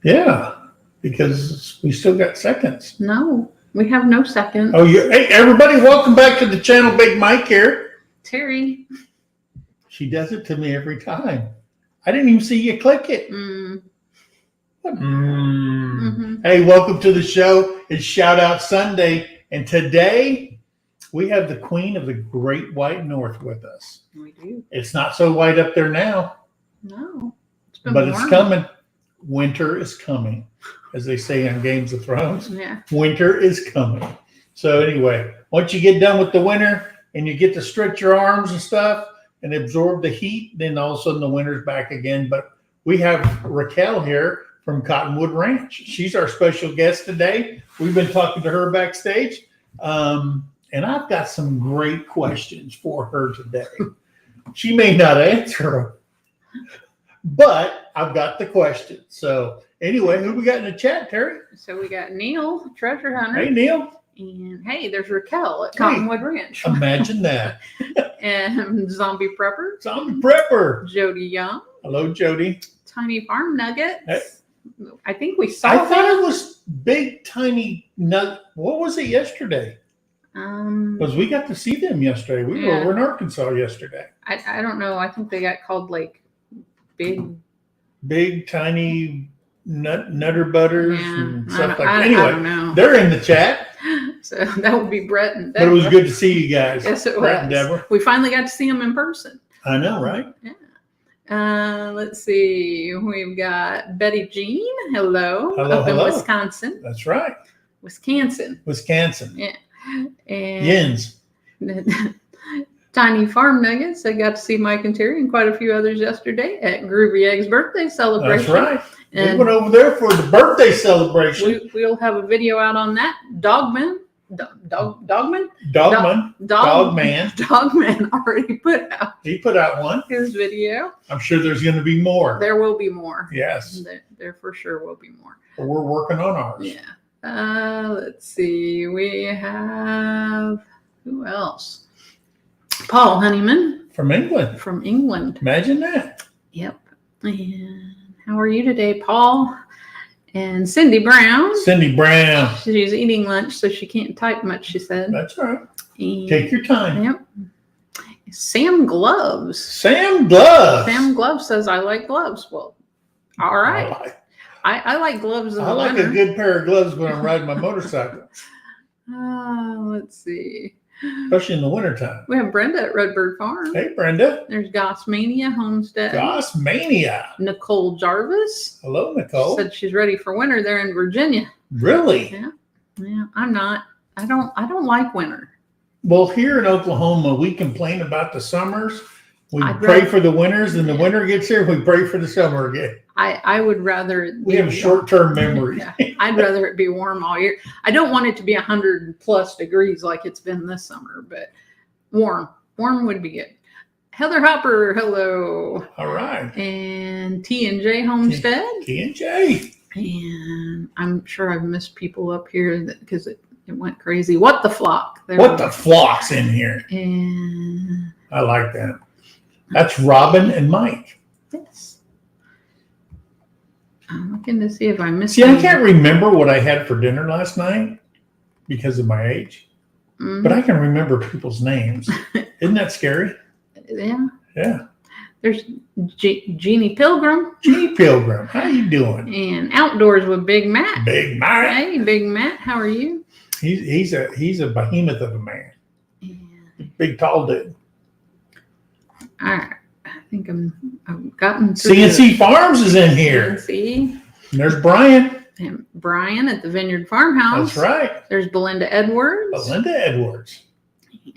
Yeah, because we still got seconds. No, we have no seconds. Oh, hey, everybody, welcome back to the channel. Big Mike here. Terry. She does it to me every time. I didn't even see you click it. Hey, welcome to the show. It's Shout Out Sunday. And today we have the queen of the Great White North with us. We do. It's not so white up there now. No. But it's coming. Winter is coming, as they say on Games of Thrones. Yeah. Winter is coming. So anyway, once you get done with the winter and you get to stretch your arms and stuff and absorb the heat, then all of a sudden the winter's back again. But we have Raquel here from Cottonwood Ranch. She's our special guest today. We've been talking to her backstage. And I've got some great questions for her today. She may not answer them, but I've got the questions. So anyway, who we got in the chat, Terry? So we got Neil, treasure hunter. Hey, Neil. And hey, there's Raquel at Cottonwood Ranch. Imagine that. And Zombie Prepper. Zombie Prepper. Jody Young. Hello, Jody. Tiny Farm Nuggets. Hey. I think we saw I thought it was Big Tiny Nut. What was it yesterday? Because we got to see them yesterday. We were over in Arkansas yesterday. I don't know. I think they got called like Big Tiny Nutter Butters and stuff like that. I Anyway, don't know. They're in the chat. So that would be Brett and Deborah. But it was good to see you guys. Yes, it Brett was. and Deborah. We finally got to see them in person. I know, right? Yeah. Let's see. We've got Betty Jean. Hello. Hello, up in Wisconsin. That's right. Wisconsin. Yeah. And Yins. Tiny Farm Nuggets. I got to see Mike and Terry and quite a few others yesterday at Groovy Egg's birthday celebration. That's right. And we went over there for the birthday celebration. We'll have a video out on that. Dogman already put out. He put out one. His video. I'm sure there's going to be more. There will be more. Yes. There for sure will be more. But we're working on ours. Yeah. Let's see. We have who else? Paul Honeyman from England. From England. Imagine that. Yep. And how are you today, Paul? And Cindy Brown. Cindy Brown. She's eating lunch, so she can't type much, she said. That's all right. And take your time. Yep. Sam Gloves. Sam Gloves. Sam Gloves says, I like gloves. Well, all right. I like gloves in the like winter. A good pair of gloves when I'm riding my motorcycle. Let's see. Especially in the wintertime. We have Brenda at Redbird Farm. Hey, Brenda. There's Gossmania Homestead. Gossmania. Nicole Jarvis. Hello, Nicole. Said she's ready for winter there in Virginia. Really? Yeah. Yeah, I'm not. I don't like winter. Well, here in Oklahoma, we complain about the summers. We pray for the winters, and the winter gets here, we pray for the summer again. I would rather we have a short-term memory. Yeah, I'd rather it be warm all year. I don't want it to be 100+ degrees like it's been this summer, but warm would be good. Heather Hopper, hello. All right. And T&J Homestead. T&J. And I'm sure I've missed people up here because it went crazy. What the Flock? What the Flock's in here? And I like that. That's Robin and Mike. Yes. I'm looking to see if I missed. See, I can't remember what I had for dinner last night because of my age, but I can remember people's names. Isn't that scary? Yeah. Yeah. There's Jeannie Pilgrim. Jeannie Pilgrim. How you doing? And Outdoors with Big Matt. Big Matt. Hey, Big Matt. How are you? He's a behemoth of a man. Yeah. Big tall dude. All right. I think I've gotten through CNC Farms is in here. CNC. And there's Brian. And Brian at the Vineyard Farmhouse. That's right. There's Belinda Edwards. Belinda Edwards.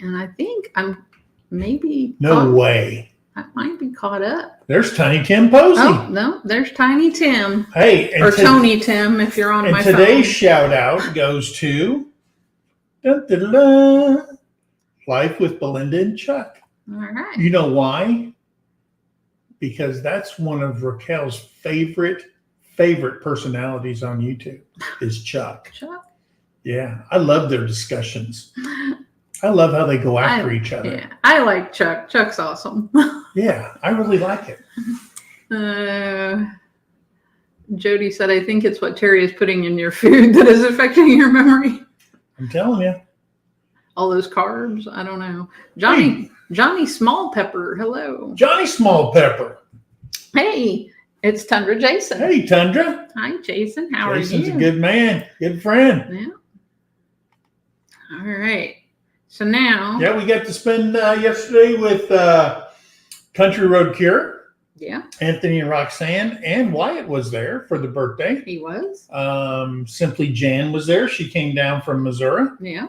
And I think I'm maybe. No way. I might be caught up. There's Tiny Tim Posey. Oh, no. There's Tiny Tim. Hey. Or Tony Tim if you're on my phone. And today's shout out goes to Life with Belinda and Chuck. All right. You know why? Because that's one of Raquel's favorite personalities on YouTube is Chuck. Chuck? Yeah. I love their discussions. I love how they go after each other. Yeah. I like Chuck. Chuck's awesome. Yeah. I really like it. Jody said, I think it's what Terry is putting in your food that is affecting your memory. I'm telling you. All those carbs. I don't know. Johnny Small Pepper. Hello. Johnny Small Pepper. Hey, it's Tundra Jason. Hey, Tundra. Hi, Jason. How Jason's are you? a good man. Good friend. Yeah. All right. So now. Yeah, we got to spend yesterday with Country Road Cure. Yeah. Anthony and Roxanne and Wyatt was there for the birthday. He was. Simply Jan was there. She came down from Missouri. Yeah.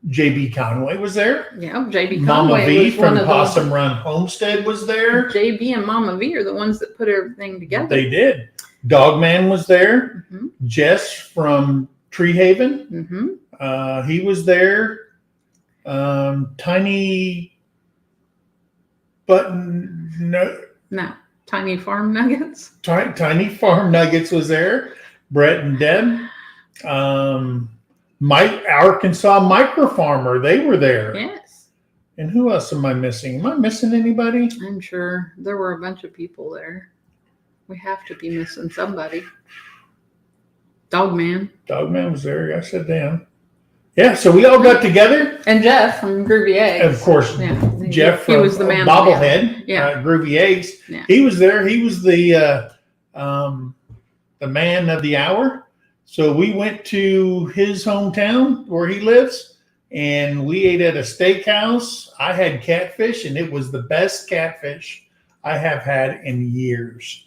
JB Conway was there. Yeah. JB Mama Conway V was from one of Possum Run Homestead was there. JB and Mama V are the ones that put everything together. They did. Dogman was there. Mm-hmm. Jess from Tree Haven. Mm-hmm. He was there. Tiny Button No. Tiny Farm Nuggets. Tiny Farm Nuggets was there. Brett and Deb. Mike, Arkansas Micro Farmer, they were there. Yes. And who else am I missing? Am I missing anybody? I'm sure there were a bunch of people there. We have to be missing somebody. Dogman. Dogman was there. I said damn. Yeah, so we all got together. And Jeff from Groovy Eggs. Of course, Yeah. Jeff from he was the man Bobblehead, yeah. Groovy Eggs. Yeah. He was there. He was the man of the hour. So we went to his hometown where he lives, and we ate at a steakhouse. I had catfish, and it was the best catfish I have had in years.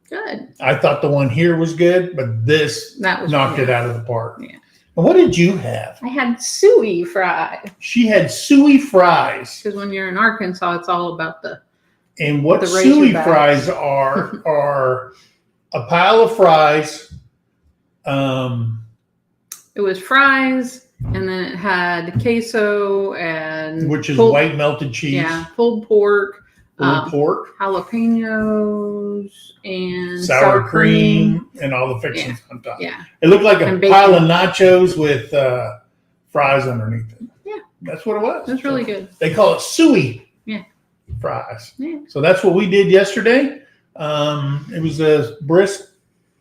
Good. I thought the one here was good, but this knocked it out of the park. Yeah. And what did you have? I had suey fries. She had suey fries. Because when you're in Arkansas, it's all about the. And what suey fries are a pile of fries. It was fries, and then it had queso and which is white melted cheese. Yeah, pulled pork. Pork, jalapenos, and sour cream, and all the fixings on top. Yeah. It looked like a pile of nachos with fries underneath it. Yeah. That's what it was. It was really good. They call it suey fries. Yeah. So that's what we did yesterday. It was a brisk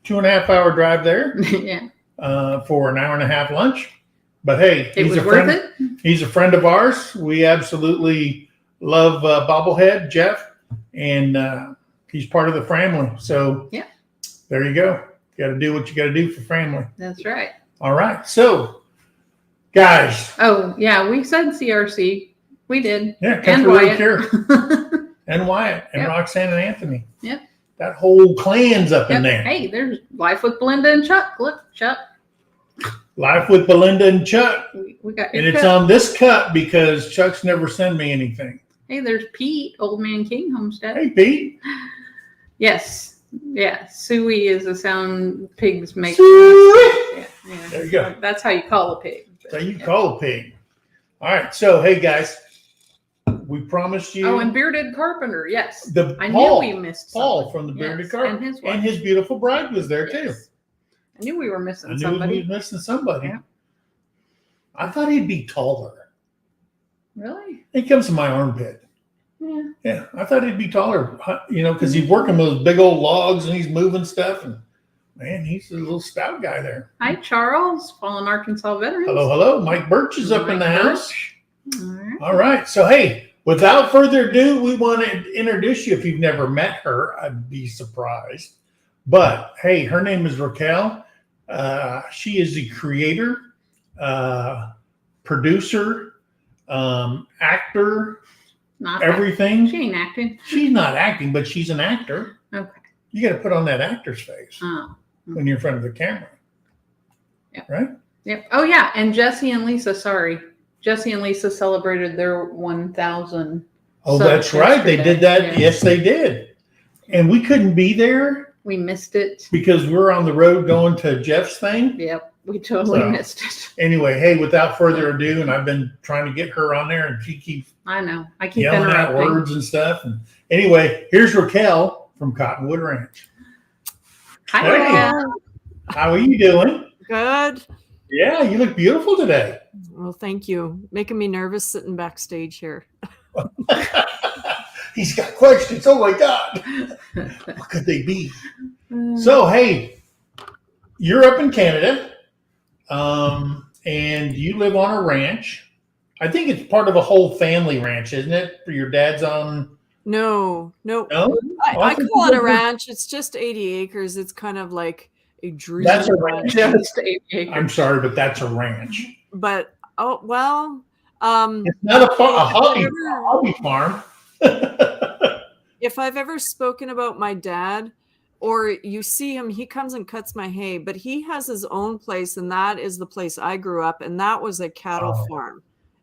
2.5 hour drive there. Yeah. For an hour and a half lunch. But hey, he's a friend. He's a friend of ours. We absolutely love Bobblehead, Jeff, and he's part of the family. So yeah, there you go. You got to do what you got to do for family. That's right. All right. So, guys. Oh, yeah. We said CRC. We did. Yeah. And Wyatt. And Wyatt and Roxanne and Anthony. Yep. That whole clan's up in there. Hey, there's Life with Belinda and Chuck. Look, Chuck. Life with Belinda and Chuck. We got and it's on this cup because Chuck's never sent me anything. Hey, there's Pete, Old Man King Homestead. Hey, Pete. Yes. Yeah. Suey is a sound pigs make. Yeah. There you go. That's how you call a pig. That's how you call a pig. All right. So, hey, guys, we promised you. Oh, and Bearded Carpenter. Yes. I knew we missed Paul from the Bearded Carpenter. And his beautiful bride was there, too. I knew we were missing somebody. We were missing somebody. Yeah. I thought he'd be taller. Really? He comes to my armpit. Yeah. Yeah. I thought he'd be taller, because he's working with those big old logs and he's moving stuff. And man, he's a little stout guy there. Hi, Charles, Fallen Arkansas Veterans. Hello. Mike Birch is up in the house. All right. So, hey, without further ado, we want to introduce you. If you've never met her, I'd be surprised. But hey, her name is Raquel. She is the creator, producer, actor, everything. She ain't acting. She's not acting, but she's an actor. Okay. You got to put on that actor's face when you're in front of the camera. Yep. Right? Yep. Oh, yeah. And Jesse and Lisa celebrated their 1,000. Oh, that's right. They did that. Yeah. Yes, they did. And we couldn't be there. We missed it. Because we're on the road going to Jeff's thing. Yep. We totally missed it. Anyway, hey, without further ado, and I've been trying to get her on there, and she keeps I keep yelling out words and stuff. And anyway, here's Raquel from Cottonwood Ranch. Hi, Raquel. How are you doing? Good. Yeah, you look beautiful today. Well, thank you. Making me nervous sitting backstage here. He's got questions. Oh my God. What could they be? So, hey, you're up in Canada, and you live on a ranch. I think it's part of a whole family ranch, isn't it? For your dad's on. No. No, I call it a ranch. It's just 80 acres. It's kind of like a dream That's a ranch. Just 8 acres. I'm sorry, but that's a ranch. But It's not a hobby farm. if I've ever spoken about my dad, or you see him, he comes and cuts my hay, but he has his own place, and that is the place I grew up, and that was a cattle farm.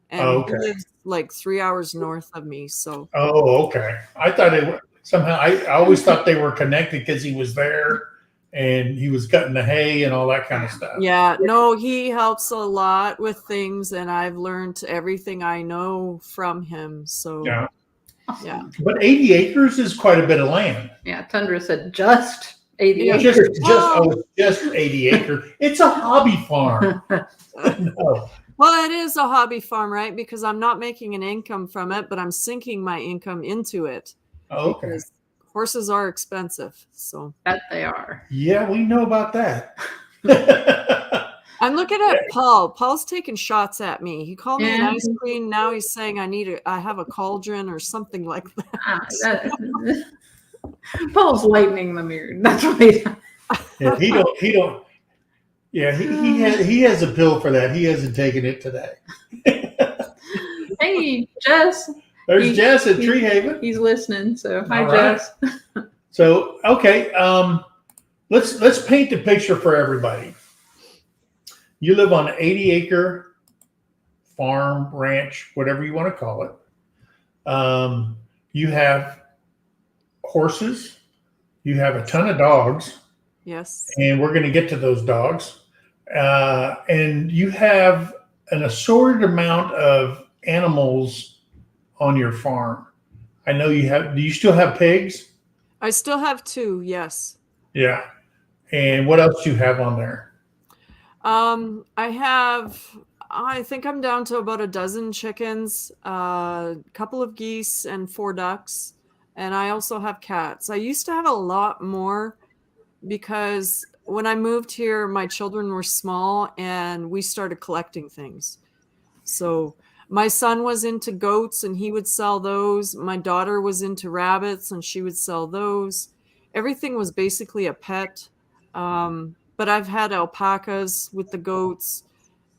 And he lives like 3 hours north of me. So okay. I thought it were somehow. I always thought they were connected because he was there and he was cutting the hay and all that kind of stuff. Yeah, no, he helps a lot with things, and I've learned everything I know from him. So Yeah. Yeah. But 80 acres is quite a bit of land. Yeah, Tundra said just 80 Yeah, acres. Just 80 acres. It's a hobby farm. No. Well, it is a hobby farm, right? Because I'm not making an income from it, but I'm sinking my income into it. Okay. Because horses are expensive. So That they are. Yeah, we know about that. I'm looking at Paul. Paul's taking shots at me. He called me an Yeah. ice queen. Now he's saying I have a cauldron or something like that. Paul's lightening the mood. That's what he does. Yeah, he don't. Yeah, he has a pill for that. He hasn't taken it today. Hey, Jess. There's Jess at Tree Haven. He's listening. So hi, All right. Jess. So okay, let's paint the picture for everybody. You live on an 80-acre farm, ranch, whatever you want to call it. You have horses. You have a ton of dogs. Yes. And we're going to get to those dogs. And you have an assorted amount of animals on your farm. I know you have. Do you still have pigs? I still have 2. Yes. Yeah. And what else do you have on there? I think I'm down to about a dozen chickens, a couple of geese, and 4 ducks. And I also have cats. I used to have a lot more because when I moved here, my children were small and we started collecting things. So my son was into goats and he would sell those. My daughter was into rabbits and she would sell those. Everything was basically a pet. But I've had alpacas with the goats.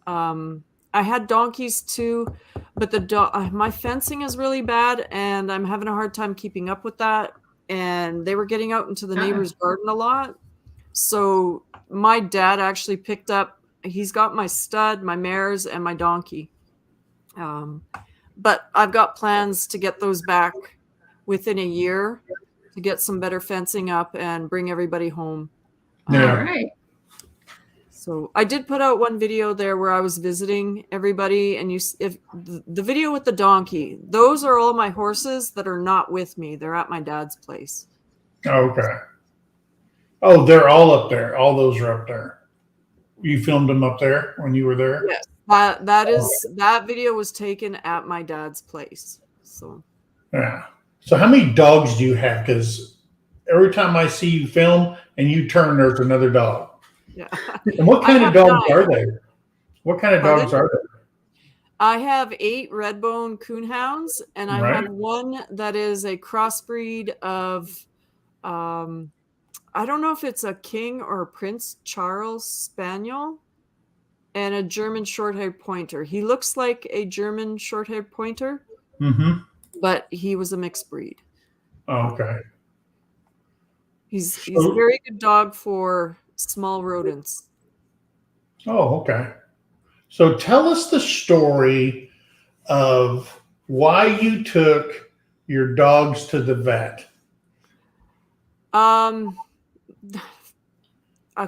I had donkeys too, but my fencing is really bad and I'm having a hard time keeping up with that. And they were getting out into the neighbor's garden a lot. So my dad actually picked up, he's got my stud, my mares, and my donkey. But I've got plans to get those back within a year to get some better fencing up and bring everybody home. Yeah. All right. So I did put out one video there where I was visiting everybody, and if the video with the donkey, those are all my horses that are not with me. They're at my dad's place. Okay. Oh, they're all up there. All those are up there. You filmed them up there when you were there? Yes. That video was taken at my dad's place. So Yeah. So how many dogs do you have? Because every time I see you film and you turn, there's another dog. yeah. And what kind of dogs are they? What kind of dogs are they? I have 8 redbone coonhounds, and I Right. have one that is a crossbreed of, I don't know if it's a King or a Prince Charles Spaniel, and a German Shorthair Pointer. He looks like a German Shorthair Pointer, but he was a mixed breed. Oh, okay. He's a very good dog for small rodents. Oh, okay. So tell us the story of why you took your dogs to the vet.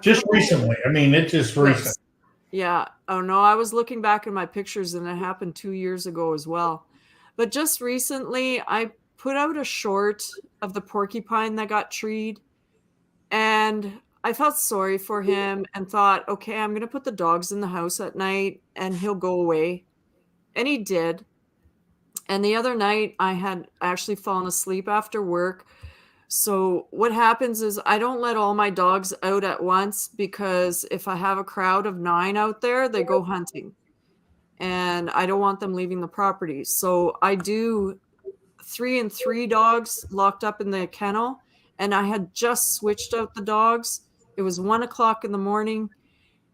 Just recently. I mean, it's just recent. Yeah. Oh no, I was looking back in my pictures and it happened 2 years ago as well. But just recently I put out a short of the porcupine that got treed, and I felt sorry for him and thought, okay, I'm going to put the dogs in the house at night and he'll go away. And he did. And the other night I had actually fallen asleep after work. So what happens is I don't let all my dogs out at once, because if I have a crowd of 9 out there, they go hunting. And I don't want them leaving the property. So I do 3 and 3 dogs locked up in the kennel. And I had just switched out the dogs. It was 1:00 in the morning.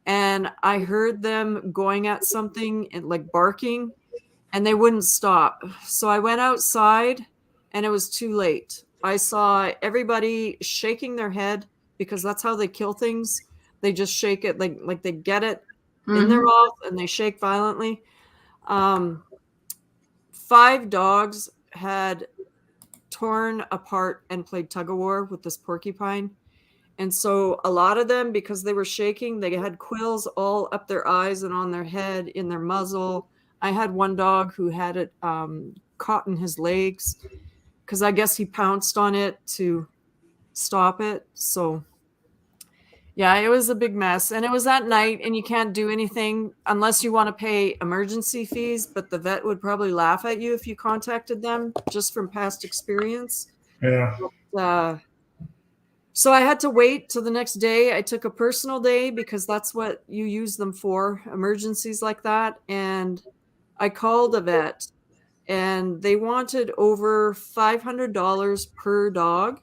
And I heard them going at something and like barking, and they wouldn't stop. So I went outside, and it was too late. I saw everybody shaking their head, because that's how they kill things. They just shake it like they get it in their mouth and they shake violently. 5 dogs had torn apart and played tug of war with this porcupine. And so a lot of them, because they were shaking, they had quills all up their eyes and on their head, in their muzzle. I had one dog who had it caught in his legs, because I guess he pounced on it to stop it. So yeah, it was a big mess. And it was at night, and you can't do anything unless you want to pay emergency fees, but the vet would probably laugh at you if you contacted them, just from past experience. Yeah. So I had to wait till the next day. I took a personal day, because that's what you use them for, emergencies like that. And I called a vet, and they wanted over $500 per dog.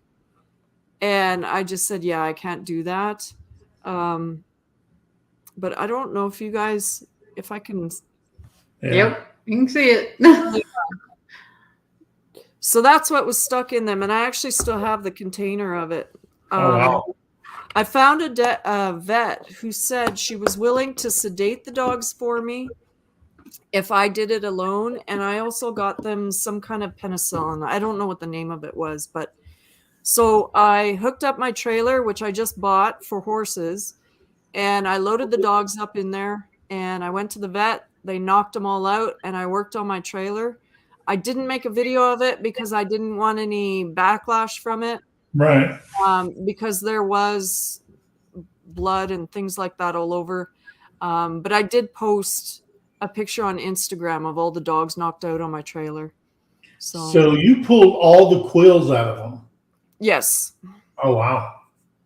And I just said, yeah, I can't do that. But I don't know if I can. Yeah. Yep, you can see it. So that's what was stuck in them. And I actually still have the container of it. Oh, wow. I found a vet who said she was willing to sedate the dogs for me if I did it alone. And I also got them some kind of penicillin. I don't know what the name of it was, but so I hooked up my trailer, which I just bought for horses, and I loaded the dogs up in there, and I went to the vet. They knocked them all out, and I worked on my trailer. I didn't make a video of it because I didn't want any backlash from it. Right. Because there was blood and things like that all over. But I did post a picture on Instagram of all the dogs knocked out on my trailer. So you pulled all the quills out of them? Yes. Oh, wow.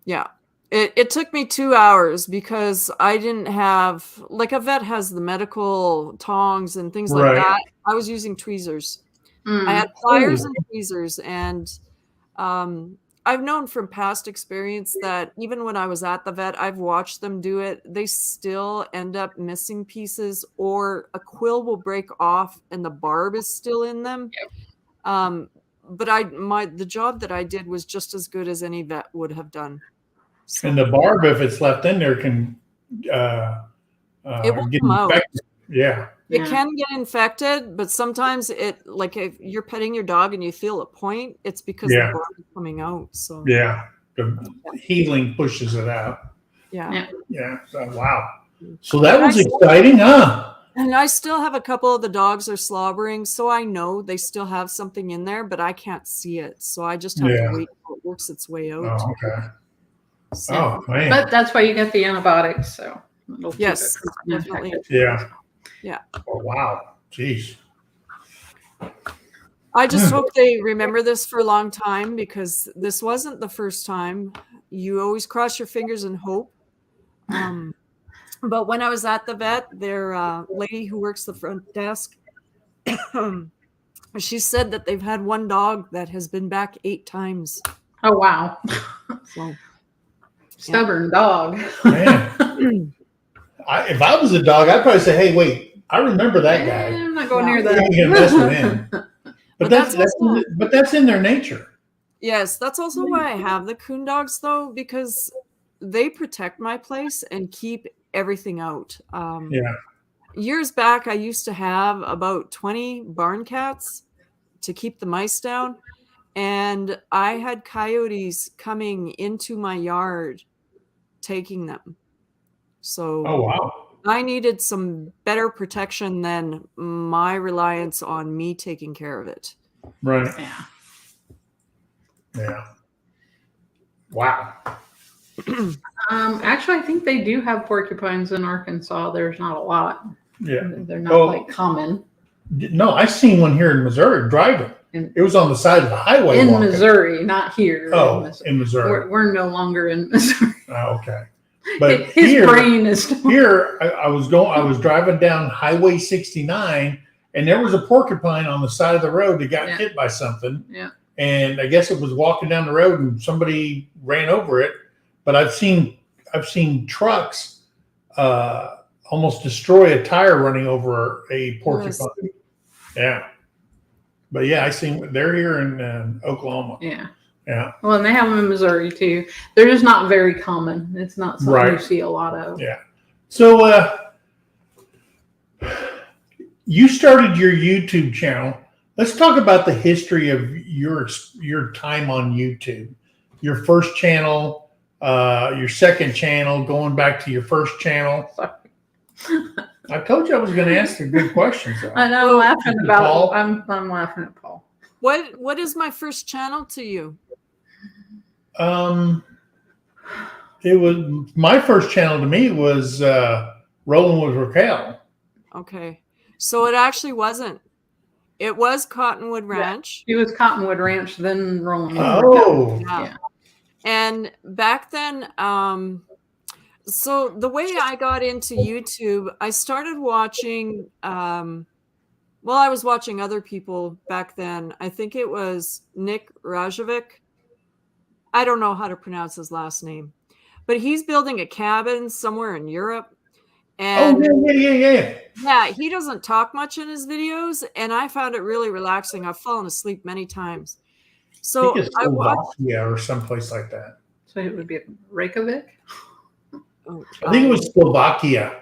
Yeah. It took me 2 hours, because I didn't have, like, a vet has the medical tongs and things like that. I was using tweezers. I had pliers and tweezers, and I've known from past experience that even when I was at the vet, I've watched them do it. They still end up missing pieces, or a quill will break off and the barb is still in them. Yep. But the job that I did was just as good as any vet would have done. So, and the barb, if it's left in there, can it will get come out. infected. Yeah. It can get infected, but sometimes like if you're petting your dog and you feel a point, it's because the barb is coming out. So yeah, the healing pushes it out. Yeah. So, wow. So that was exciting, huh? And I still have a couple of the dogs are slobbering, so I know they still have something in there, but I can't see it. So I just have to wait until it works its way out. Oh, okay. So, oh, man. But that's why you get the antibiotics. So yes, definitely. Yeah. Yeah. Oh, wow. Jeez. I just hope they remember this for a long time, because this wasn't the first time. You always cross your fingers and hope. But when I was at the vet, their lady who works the front desk, she said that they've had one dog that has been back 8 times. Oh, wow. So, stubborn dog. Man. If I was a dog, I'd probably say, hey, wait, I remember that guy. I'm not going near I'm that. gonna mess with him. But that's in their nature. Yes, that's also why I have the coon dogs, though, because they protect my place and keep everything out. Years back, I used to have about 20 barn cats to keep the mice down, and I had coyotes coming into my yard taking them. So oh, wow. I needed some better protection than my reliance on me taking care of it. Right. Yeah. Yeah. Wow. Actually, I think they do have porcupines in Arkansas. There's not a lot. Yeah. They're not like common. No, I seen one here in Missouri driving. It was on the side of the highway. In walking. Missouri, not here. Oh, Missouri. in Missouri. We're no longer in Missouri. Oh, okay. But His here, brain is here I was driving down Highway 69, and there was a porcupine on the side of the road that got hit by something. Yeah. And I guess it was walking down the road and somebody ran over it. But I've seen trucks almost destroy a tire running over a porcupine. Yes. Yeah. But yeah, I seen they're here in Oklahoma. Yeah. Yeah. Well, and they have them in Missouri too. They're just not very common. It's not something you see a lot of. Yeah. So you started your YouTube channel. Let's talk about the history of your time on YouTube. Your first channel, your second channel, going back to your first channel. I told you I was going to ask you good questions. I know. I'm laughing about. Paul. I'm laughing at Paul. What is my first channel to you? It was my first channel to me was Rolling with Raquel. Okay, so it actually wasn't. It was Cottonwood Ranch. Yeah, it was Cottonwood Ranch, then Rolling with Raquel. Yeah. And back then, so the way I got into YouTube, I started watching. I was watching other people back then. I think it was Nick Rajovic. I don't know how to pronounce his last name, but he's building a cabin somewhere in Europe. And yeah, he doesn't talk much in his videos, and I found it really relaxing. I've fallen asleep many times. So I think it's Slovakia or someplace like that. So it would be Reykjavik? I think it was Slovakia.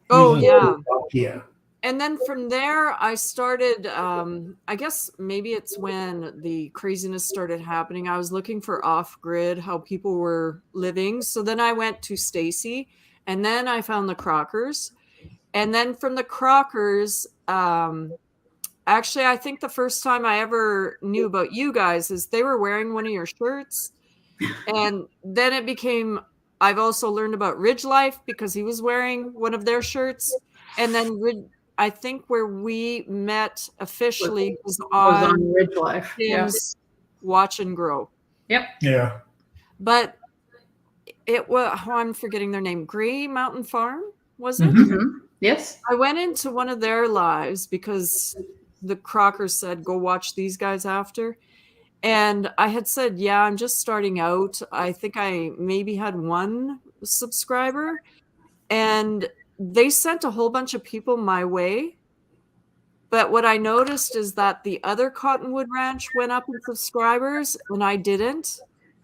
Oh, yeah. Slovakia. And then from there, I started, I guess maybe it's when the craziness started happening. I was looking for off-grid, how people were living. So then I went to Stacy, and then I found the Crockers. And then from the Crockers, actually, I think the first time I ever knew about you guys is they were wearing one of your shirts. And then it became, I've also learned about Ridge Life because he was wearing one of their shirts. And then I think where we met officially was on Ridge Life. Tim's Watch and Grow. Yep. Yeah. But it was, I'm forgetting their name, Gray Mountain Farm, was it? Mm-hmm. Yes. I went into one of their lives because the Crockers said, go watch these guys after. And I had said, yeah, I'm just starting out. I think I maybe had one subscriber. And they sent a whole bunch of people my way. But what I noticed is that the other Cottonwood Ranch went up in subscribers and I didn't.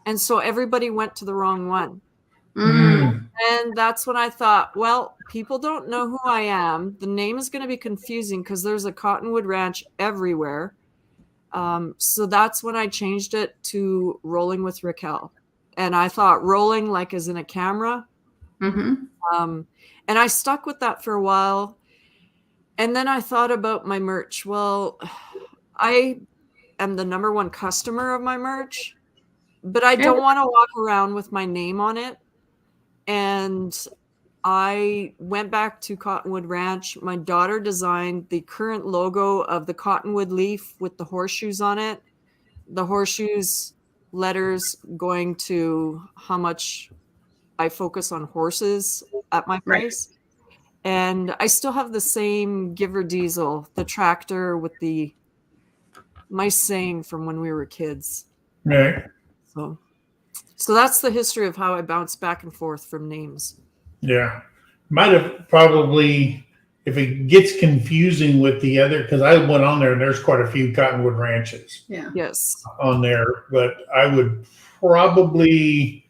And so everybody went to the wrong one. Mm. And that's when I thought, well, people don't know who I am. The name is going to be confusing because there's a Cottonwood Ranch everywhere. So that's when I changed it to Rolling with Raquel. And I thought rolling like as in a camera. Mm-hmm. And I stuck with that for a while. And then I thought about my merch. Well, I am the #1 customer of my merch, but I don't want to walk around with my name on it. And I went back to Cottonwood Ranch. My daughter designed the current logo of the Cottonwood leaf with the horseshoes on it. The horseshoes letters going to how much I focus on horses at my place. And I still have the same Giver Diesel, the tractor with my saying from when we were kids. Right. So that's the history of how I bounce back and forth from names. Yeah. Might have probably, if it gets confusing with the other, because I went on there and there's quite a few Cottonwood Ranches. Yeah. Yes. On there, but I would probably,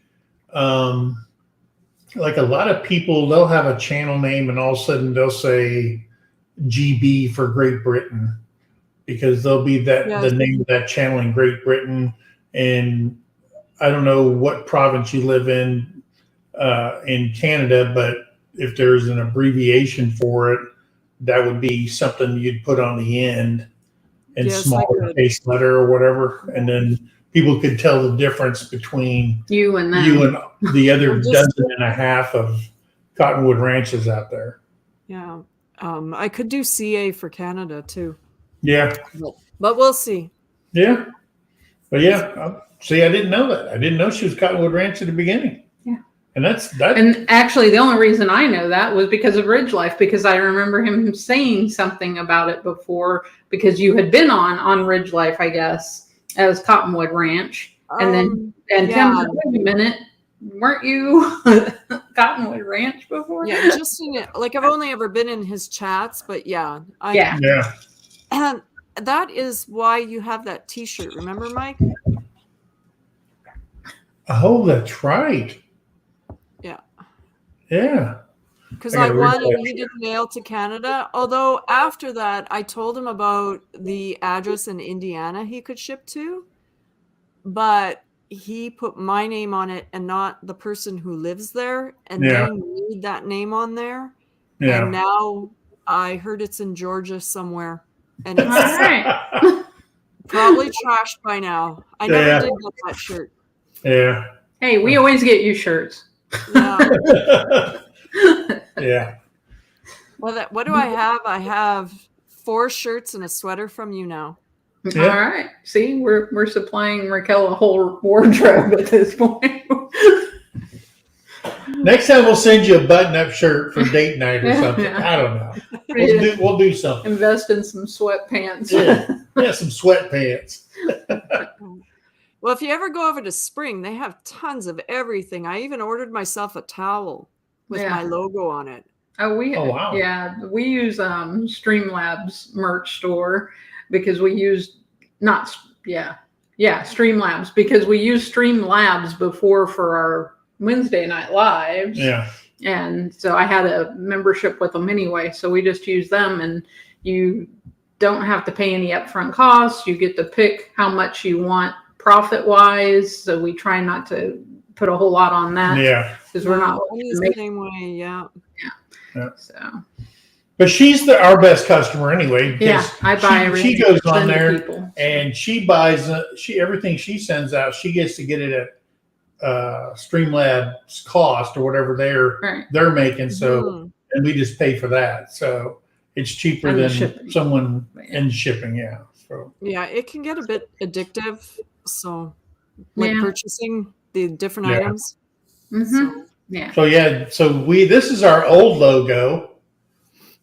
like a lot of people, they'll have a channel name and all of a sudden they'll say GB for Great Britain because they'll be the name of that channel in Great Britain. And I don't know what province you live in Canada, but if there's an abbreviation for it, that would be something you'd put on the end in small case letter or whatever. And then people could tell the difference between you and the other dozen and a half of Cottonwood Ranches out there. Yeah. I could do CA for Canada too, Yeah. but we'll see. Yeah. But yeah, see, I didn't know that. I didn't know she was Cottonwood Ranch at the beginning. Yeah. And that. And actually, the only reason I know that was because of Ridge Life, because I remember him saying something about it before, because you had been on Ridge Life, I guess, as Cottonwood Ranch. And then, and Tim said, wait a minute, weren't you Cottonwood Ranch before? Yeah, just in it. Like, I've only ever been in his chats, but yeah. Yeah. And that is why you have that T-shirt. Remember, Mike? Oh, that's right. Yeah. Yeah. Because I won and he did mail to Canada. Although after that, I told him about the address in Indiana he could ship to, but he put my name on it and not the person who lives there, and they need that name on there. Yeah. And now I heard it's in Georgia somewhere, and it's probably trashed by now. I never did get that shirt. Yeah. Hey, we always get you shirts. Yeah. Yeah. Well, what do I have? I have 4 shirts and a sweater from you now. Yeah. All right. See, we're supplying Raquel a whole wardrobe at this point. Next time we'll send you a button-up shirt for date night or something. I don't know. We'll do something. Invest in some sweatpants. Yeah, some sweatpants. Well, if you ever go over to Spring, they have tons of everything. I even ordered myself a towel with my logo on it. Oh, wow. Yeah, we use Streamlabs merch store because we used Streamlabs because we used Streamlabs before for our Wednesday night lives. Yeah. And so I had a membership with them anyway, so we just use them, and you don't have to pay any upfront costs. You get to pick how much you want profit wise. So we try not to put a whole lot on that. Yeah. Because we're not the same way. Yeah. So. But she's our best customer anyway. Yeah, I buy everything. She goes on there and she buys everything she sends out. She gets to get it at Streamlabs cost or whatever they're making. So and we just pay for that. So it's cheaper than someone in shipping. Yeah. So yeah, it can get a bit addictive. So like purchasing the different items. Mm-hmm. Yeah. So this is our old logo.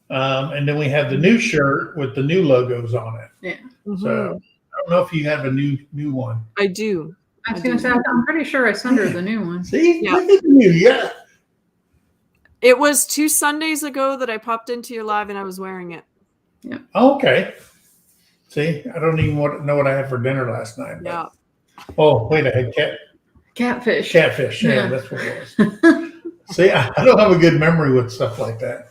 And then we have the new shirt with the new logos on it. Yeah. So I don't know if you have a new one. I do. I was going to say, I'm pretty sure I sent her the new one. See? Yeah. Look at you. Yeah. It was 2 Sundays ago that I popped into your live and I was wearing it. Yeah. Oh, okay. See, I don't even know what I had for dinner last night. But... Yeah. Oh, wait, I had catfish. Catfish. Yeah, that's what it was. See, I don't have a good memory with stuff like that.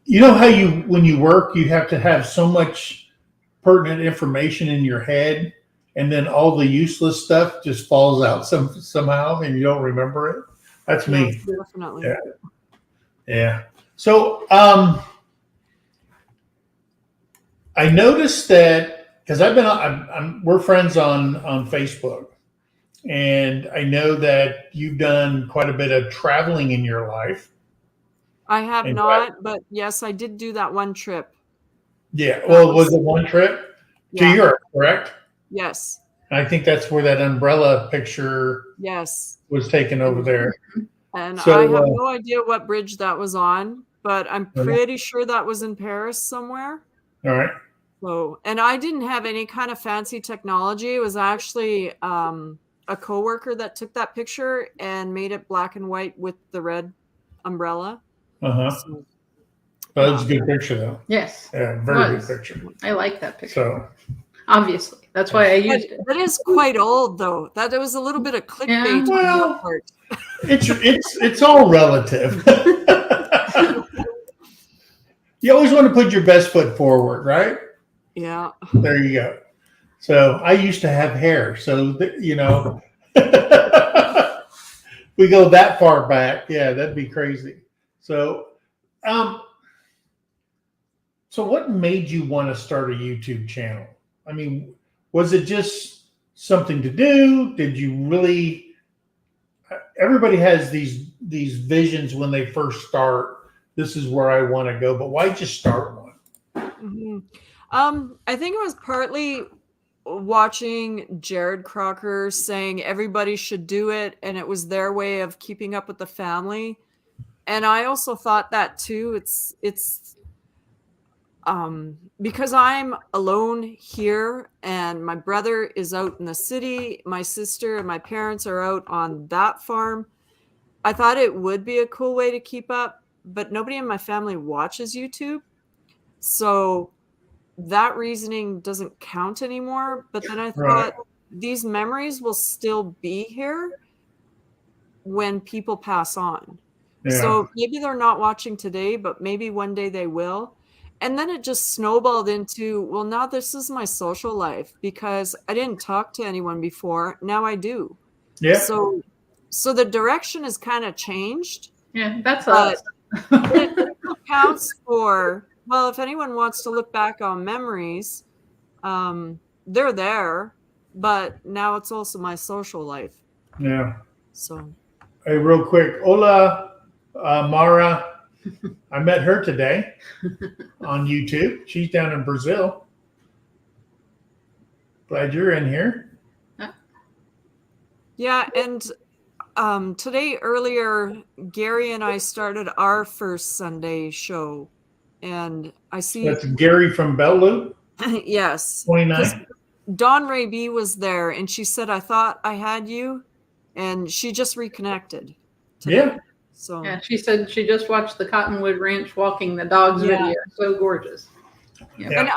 You know how when you work, you have to have so much pertinent information in your head, and then all the useless stuff just falls out somehow, and you don't remember it. That's me. Definitely. Yeah. Yeah. So, I noticed that because we're friends on Facebook, and I know that you've done quite a bit of traveling in your life. I have not, but yes, I did do that one trip. Yeah. Well, was it one trip to Europe, correct? Yes. I think that's where that umbrella picture was taken over there. And I have no idea what bridge that was on, but I'm pretty sure that was in Paris somewhere. All right. So, and I didn't have any kind of fancy technology. It was actually a coworker that took that picture and made it black and white with the red umbrella. So, that was a good picture, though. Yes. Yeah, very good picture. I like that picture. So, obviously, that's why I used it. That is quite old, though. That was a little bit of clickbait. Well, it's all relative. You always want to put your best foot forward, right? Yeah. There you go. So I used to have hair, so we go that far back. Yeah, that'd be crazy. So, so what made you want to start a YouTube channel? I mean, was it just something to do? Did you really? Everybody has these visions when they first start. this is where I want to go. But why just start one? Mm-hmm. I think it was partly watching Jared Crocker saying everybody should do it, and it was their way of keeping up with the family. And I also thought that too. It's because I'm alone here and my brother is out in the city, my sister and my parents are out on that farm. I thought it would be a cool way to keep up, but nobody in my family watches YouTube. So that reasoning doesn't count anymore. But then I thought these memories will still be here when people pass on. Yeah. So maybe they're not watching today, but maybe one day they will. And then it just snowballed into, well, now this is my social life because I didn't talk to anyone before. Now I do. Yeah. So the direction has kind of changed. Yeah, that's us. It counts for, well, if anyone wants to look back on memories, they're there, but now it's also my social life. Yeah. So. Hey, real quick. Hola, Mara. I met her today on YouTube. She's down in Brazil. Glad you're in here. Yeah, and today earlier, Gary and I started our first Sunday show, and I see that's Gary from Bell Loop. Yes, 29. Dawn Ray B was there, and she said, "I thought I had you," and she just reconnected. Today. Yeah. So yeah, she said she just watched the Cottonwood Ranch walking the dogs video. So gorgeous. Yeah. And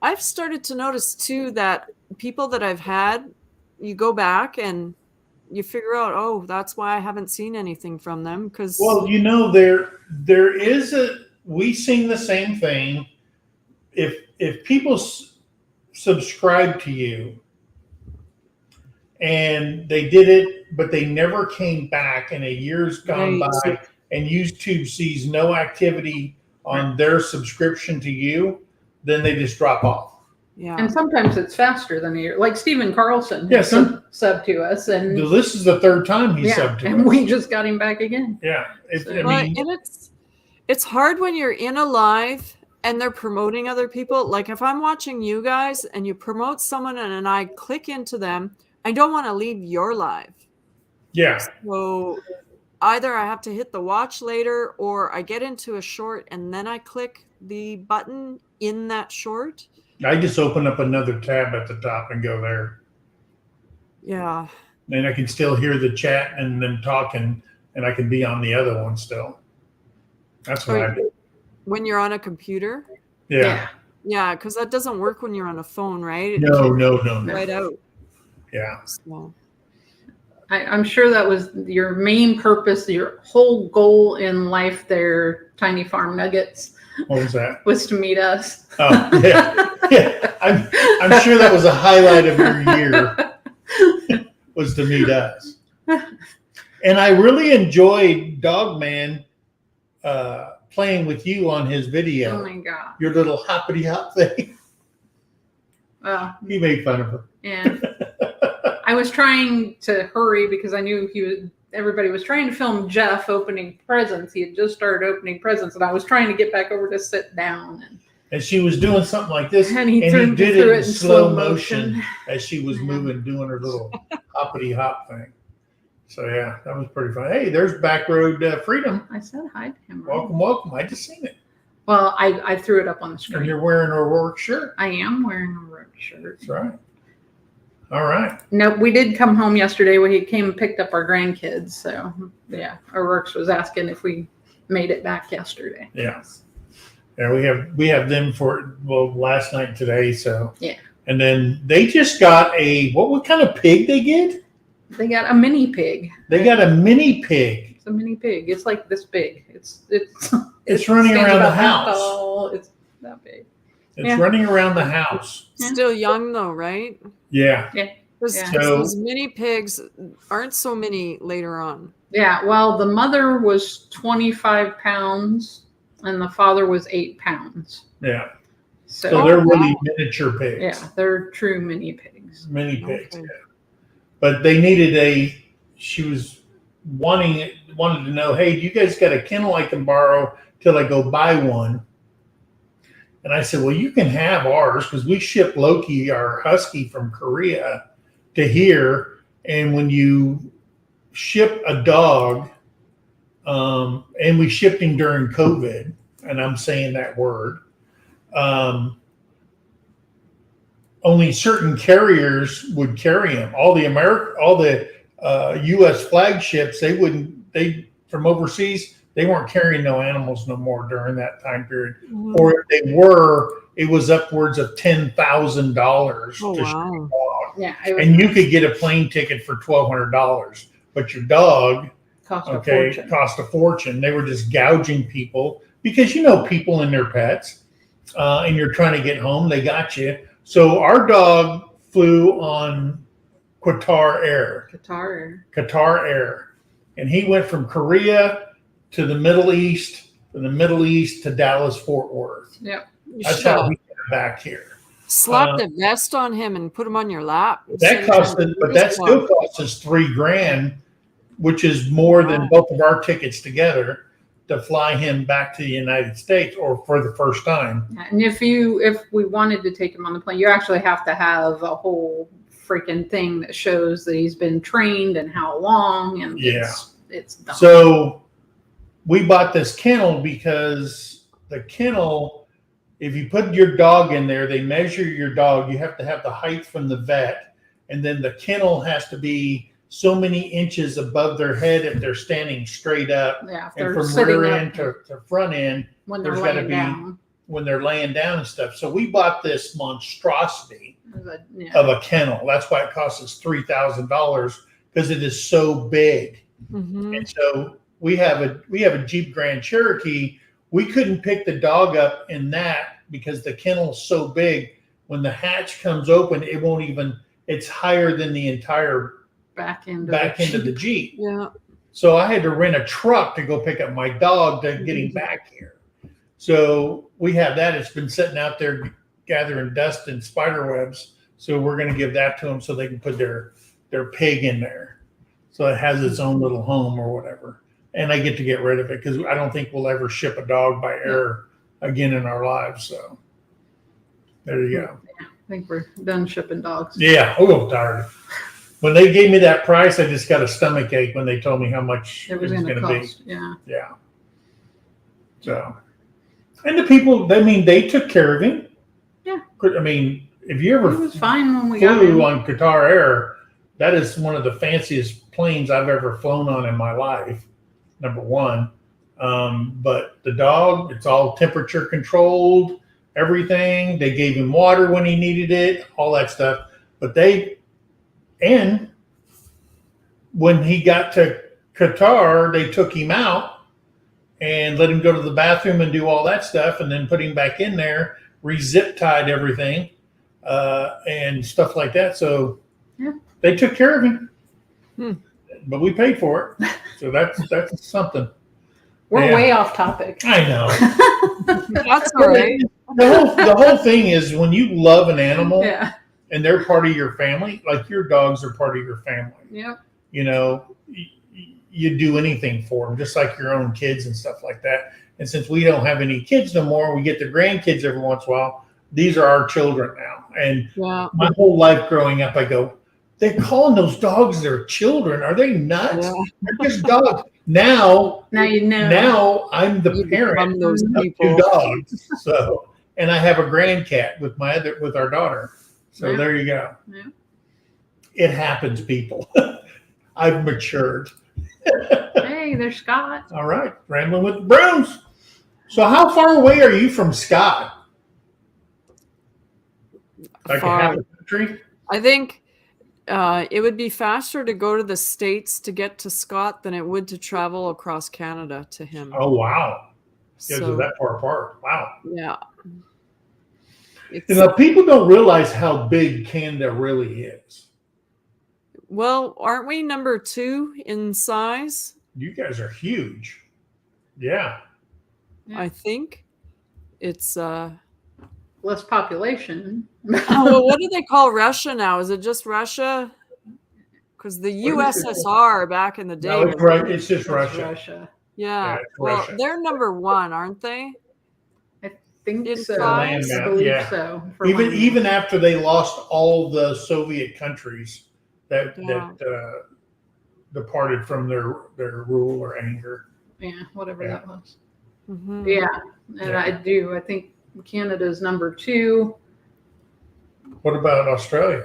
I've started to notice too that people that I've had, you go back and you figure out, oh, that's why I haven't seen anything from them. Because well, there is we sing the same thing. If people subscribe to you and they did it, but they never came back in a year's gone by, and YouTube sees no activity on their subscription to you, then they just drop off. Yeah. And sometimes it's faster than a year. Like Stephen Carlson subbed to us. And this is the third time he subbed to us. And we just got him back again. Yeah. And it's hard when you're in a live and they're promoting other people. Like if I'm watching you guys and you promote someone and I click into them, I don't want to leave your live. Yeah. So either I have to hit the watch later or I get into a short and then I click the button in that short. I just open up another tab at the top and go there. Yeah. And I can still hear the chat and them talking, and I can be on the other one still. That's what I do. When you're on a computer? Yeah. Yeah, because that doesn't work when you're on a phone, right? No. Right out. Yeah. So. I'm sure that was your main purpose, your whole goal in life there, Tiny Farm Nuggets. What was that? Was to meet us. Oh, yeah. I'm sure that was a highlight of your year, was to meet us. And I really enjoyed Dogman playing with you on his video. Oh, my God. Your little hoppity hop thing. He made fun of her. Yeah. I was trying to hurry because I knew everybody was trying to film Jeff opening presents. He had just started opening presents, and I was trying to get back over to sit down. And she was doing something like this, and he did it in slow motion as she was moving, doing her little hoppity hop thing. So, yeah, that was pretty fun. Hey, there's Back Road Freedom. I said hi to him. Welcome. I just seen it. Well, I threw it up on the screen. And you're wearing a work shirt. I am wearing a work shirt. That's right. All right. No, we did come home yesterday when he came and picked up our grandkids. So, yeah, our works was asking if we made it back yesterday. Yeah. Yeah, we have them for, last night, today. So, yeah. And then they just got what kind of pig they get? They got a mini pig. They got a mini pig. It's a mini pig. It's like this big. It's running around the house. Tall. It's that big. It's running around the house. Still young though, right? Yeah. Those mini pigs aren't so many later on. Yeah. Well, the mother was 25 pounds and the father was 8 pounds. Yeah. So they're really miniature pigs. Yeah. They're true mini pigs. Mini pigs. Okay. Yeah. But they needed she was wanting wanted to know, hey, do you guys got a kennel I can borrow till I go buy one? And I said, well, you can have ours because we ship Loki, our husky, from Korea to here. And when you ship a dog, and we shipped him during COVID, and I'm saying that word, only certain carriers would carry him. All the U.S. flagships, they from overseas, they weren't carrying no animals no more during that time period. Mhm. Or if they were, it was upwards of $10,000 Oh, to ship a wow. dog. Yeah. And you could get a plane ticket for $1,200, but your dog, cost a fortune. cost a fortune. They were just gouging people because people and their pets, and you're trying to get home, they got you. So our dog flew on Qatar Air, and he went from Korea to the Middle East, from the Middle East to Dallas Fort Worth. Yep. You That's should how have he got back here. slapped a vest on him and put him on your lap. That still cost us $3,000, which is more than both of our tickets together to fly him back to the United States, or for the first time. And if we wanted to take him on the plane, you actually have to have a whole freaking thing that shows that he's been trained and how long, and it's dumb. So we bought this kennel because the kennel, if you put your dog in there, they measure your dog. You have to have the height from the vet, and then the kennel has to be so many inches above their head if they're standing straight up. Yeah, if And they're from sitting rear up end to front end, when they're there's got to laying be down. when they're laying down and stuff. So we bought this monstrosity Yeah. of a kennel. That's why it cost us $3,000, because it is so big. Mhm. And so we have a Jeep Grand Cherokee. We couldn't pick the dog up in that because the kennel's so big. When the hatch comes open, it won't even. It's higher than the entire back into the Jeep. Yeah. So I had to rent a truck to go pick up my dog to get him back here. So we have that. It's been sitting out there gathering dust and spider webs. So we're going to give that to them so they can put their pig in there. So it has its own little home or whatever. And I get to get rid of it because I don't think we'll ever ship a dog by air again in our lives. So there you go. I think we're done shipping dogs. Yeah. Oh, tired. When they gave me that price, I just got a stomach ache when they told me how much It was going to be. cost. Yeah. Yeah. So, and the people, they took care of him. Yeah. I mean, if you ever He was fine when we got flew him. on Qatar Air, that is one of the fanciest planes I've ever flown on in my life, number one. But the dog, it's all temperature controlled, everything. They gave him water when he needed it, all that stuff. But and when he got to Qatar, they took him out and let him go to the bathroom and do all that stuff, and then put him back in there, re-zip tied everything, and stuff like that. So they took care of him, but we paid for it. So that's something. We're way off topic. I know. That's all right. The whole thing is when you love an animal, Yeah. and they're part of your family, like your dogs are part of your family. Yep. You do anything for them, just like your own kids and stuff like that. And since we don't have any kids no more, we get the grandkids every once in a while. These are our children now. And my whole life growing up, I go, they're calling those dogs their children. Are they nuts? Yeah. They're just dogs. Now you know. Now I'm the parent those of people. 2 dogs. So, and I have a grandcat with our daughter. So there you go. Yeah. It happens, people. I've matured. Hey, there's Scott. All right, rambling with the Browns. So how far away are you from Scott? Like Far. a half a country? I think it would be faster to go to the States to get to Scott than it would to travel across Canada to him. Oh, wow. Yeah, So, that far apart. Wow. yeah. People don't realize how big Canada really is. Well, aren't we number 2 in size? You guys are huge. Yeah. I think it's Less population. well, what do they call Russia now? Is it just Russia? because the What is it? USSR back in the day. No, it's was- right. It's just That's Russia. Russia. Yeah. it's Well, Russia. they're number one, aren't they? I think In so. size? I believe Yeah. so. for Even land. even after they lost all the Soviet countries that Yeah. departed from their rule or anger. Yeah, whatever Yeah. that was. Mhm. Yeah, and Yeah. I do. I think Canada's number 2. What about Australia?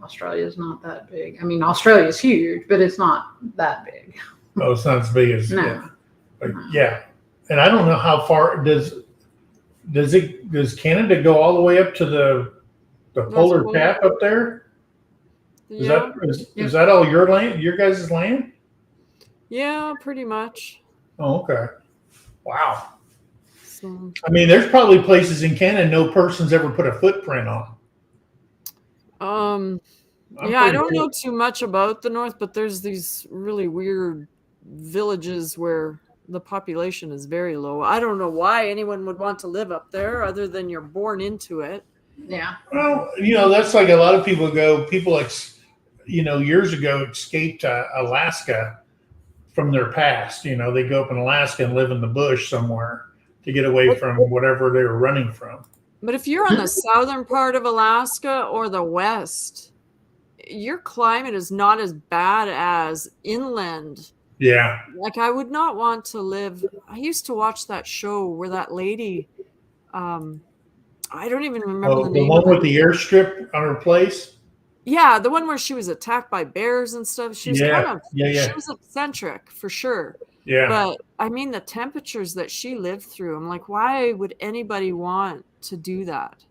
Australia's not that big. I mean, Australia's huge, but it's not that big. Oh, it's not as big as No. yeah. But, No. yeah. And I don't know how far does Canada go all the way up to the polar Pole? cap up there? Yeah. Is that all your land? Your guys' land? Yeah, pretty much. Oh, okay. Wow. So, I mean, there's probably places in Canada no person's ever put a footprint on. I'm yeah, I pretty don't sure- know too much about the North, but there's these really weird villages where the population is very low. I don't know why anyone would want to live up there other than you're born into it. Yeah. Well, that's like a lot of people go. People, years ago escaped Alaska from their past. They go up in Alaska and live in the bush somewhere to get away from whatever they were running from. But if you're on the southern part of Alaska or the west, your climate is not as bad as inland. Yeah. Like I would not want to live. I used to watch that show where that lady, I don't even remember Oh, the the name. one of it. with the airstrip on her place. Yeah, the one where she was attacked by bears and stuff. She was Yeah. she was eccentric for sure. Yeah. But I mean, the temperatures that she lived through, I'm like, why would anybody want to do that?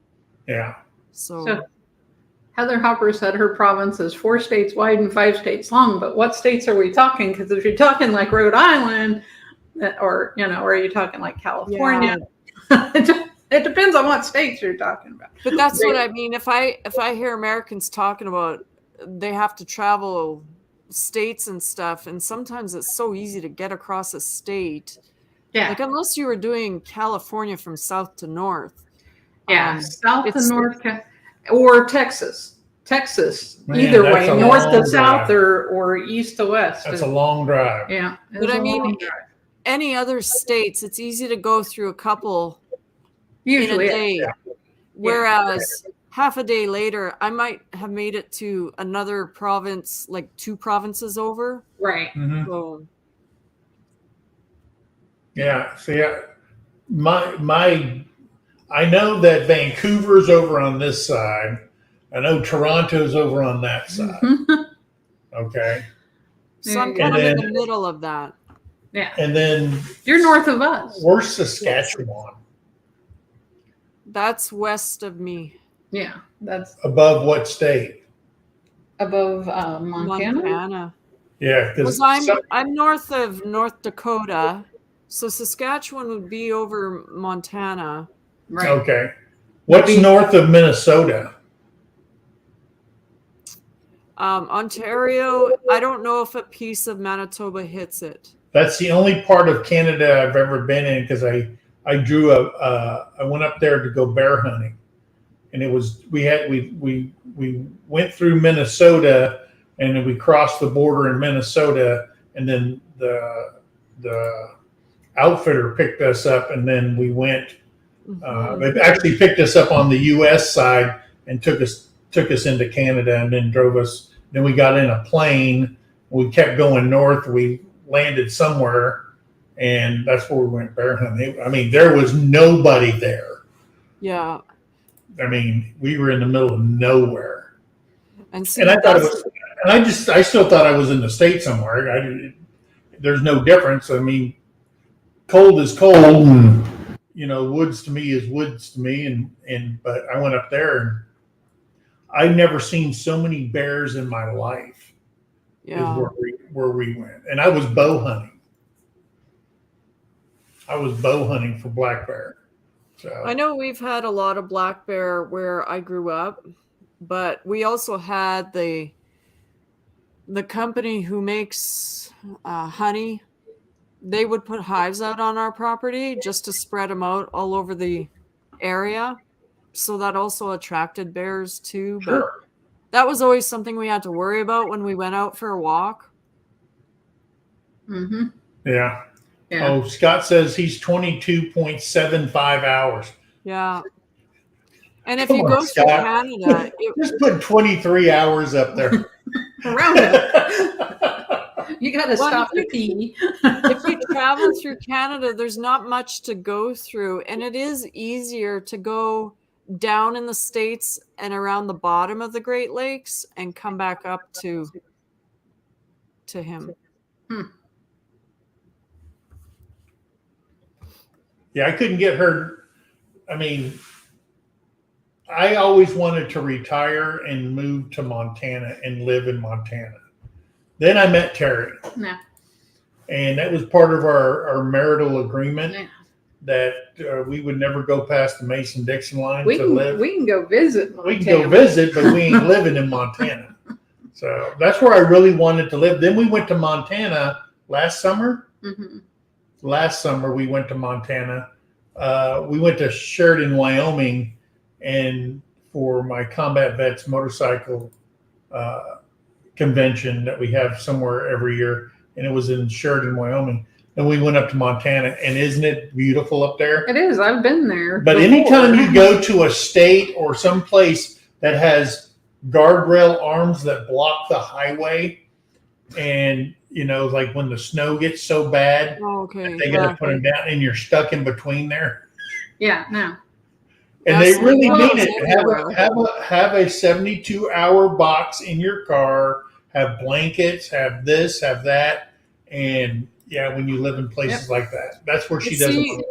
Yeah. So Heather Hopper said her province is 4 states wide and 5 states long. But what states are we talking? Because if you're talking like Rhode Island, or are you talking like California? It depends on what states you're talking about. But that's what I mean. If I hear Americans talking about they have to travel states and stuff, and sometimes it's so easy to get across a state. Yeah. Like unless you were doing California from south to north. Yeah, south to it's- north, or Texas. Texas, Man, either way, that's a north long to south drive. or east to west. That's a long drive. Yeah. But it's I a mean, long drive. any other states, it's easy to go through a couple Usually, in a day. Yeah. Whereas half a day later, I might have made it to another province, like 2 provinces over. right. Mhm. So Yeah. See, I know that Vancouver's over on this side. I know Toronto's over on that side. Okay. so I'm And kind of in then- the middle of that. Yeah, And then you're north of us. where's Saskatchewan? That's west of me. Yeah, that's Above what state? above Montana. Yeah, Because I'm north of North Dakota, so Saskatchewan would be over Montana. Right. okay. What's north of Minnesota? Ontario, I don't know if a piece of Manitoba hits it. That's the only part of Canada I've ever been in because I went up there to go bear hunting, and it was we went through Minnesota and then we crossed the border in Minnesota, and then the outfitter picked us up, and then we went. They actually picked us up on the U.S. side and took us into Canada, and then drove us. Then we got in a plane. We kept going north. We landed somewhere, and that's where we went bear hunting. I mean, there was nobody there. Yeah. I mean, we were in the middle of nowhere, And see, and I thought it was. And I still thought I was in the state somewhere. There's no difference. I mean, cold is cold, and woods to me is woods to me. But I went up there, and I've never seen so many bears in my life. yeah. Is where we went, and I was bow hunting. I was bow hunting for black bear. So I know we've had a lot of black bear where I grew up, but we also had the company who makes honey. They would put hives out on our property just to spread them out all over the area. So that also attracted bears too. sure. That was always something we had to worry about when we went out for a walk. Mm-hmm. Yeah. Yeah. Oh, Scott says he's 22.75 hours. Yeah. And if Come you on, go through Scott. Canada, Just put 23 hours up there. Round it up. You got to Well, stop to pee. if you travel through Canada, there's not much to go through, and it is easier to go down in the States and around the bottom of the Great Lakes and come back up to him. Yeah, I couldn't get her. I mean, I always wanted to retire and move to Montana and live in Montana. Then I met Terrie. Yeah. And that was part of our marital agreement Yeah. that we would never go past the Mason-Dixon line We to can, live. we can go visit Montana. We can go visit, but we ain't living in Montana. So that's where I really wanted to live. Then we went to Montana last summer. Mm-hmm. Last summer we went to Montana. We went to Sheridan, Wyoming, and for my combat vets motorcycle convention that we have somewhere every year, and it was in Sheridan, Wyoming. And we went up to Montana, and isn't it beautiful up there? It is. I've been there. But before. anytime you go to a state or some place that has guardrail arms that block the highway, and you know, like when the snow gets so bad, they got to put them down, and you're stuck in between there. Yeah, no. And they really mean it. Have a 72-hour box in your car. Have blankets. Have this. Have that. And yeah, when you live in places like that, that's where she doesn't.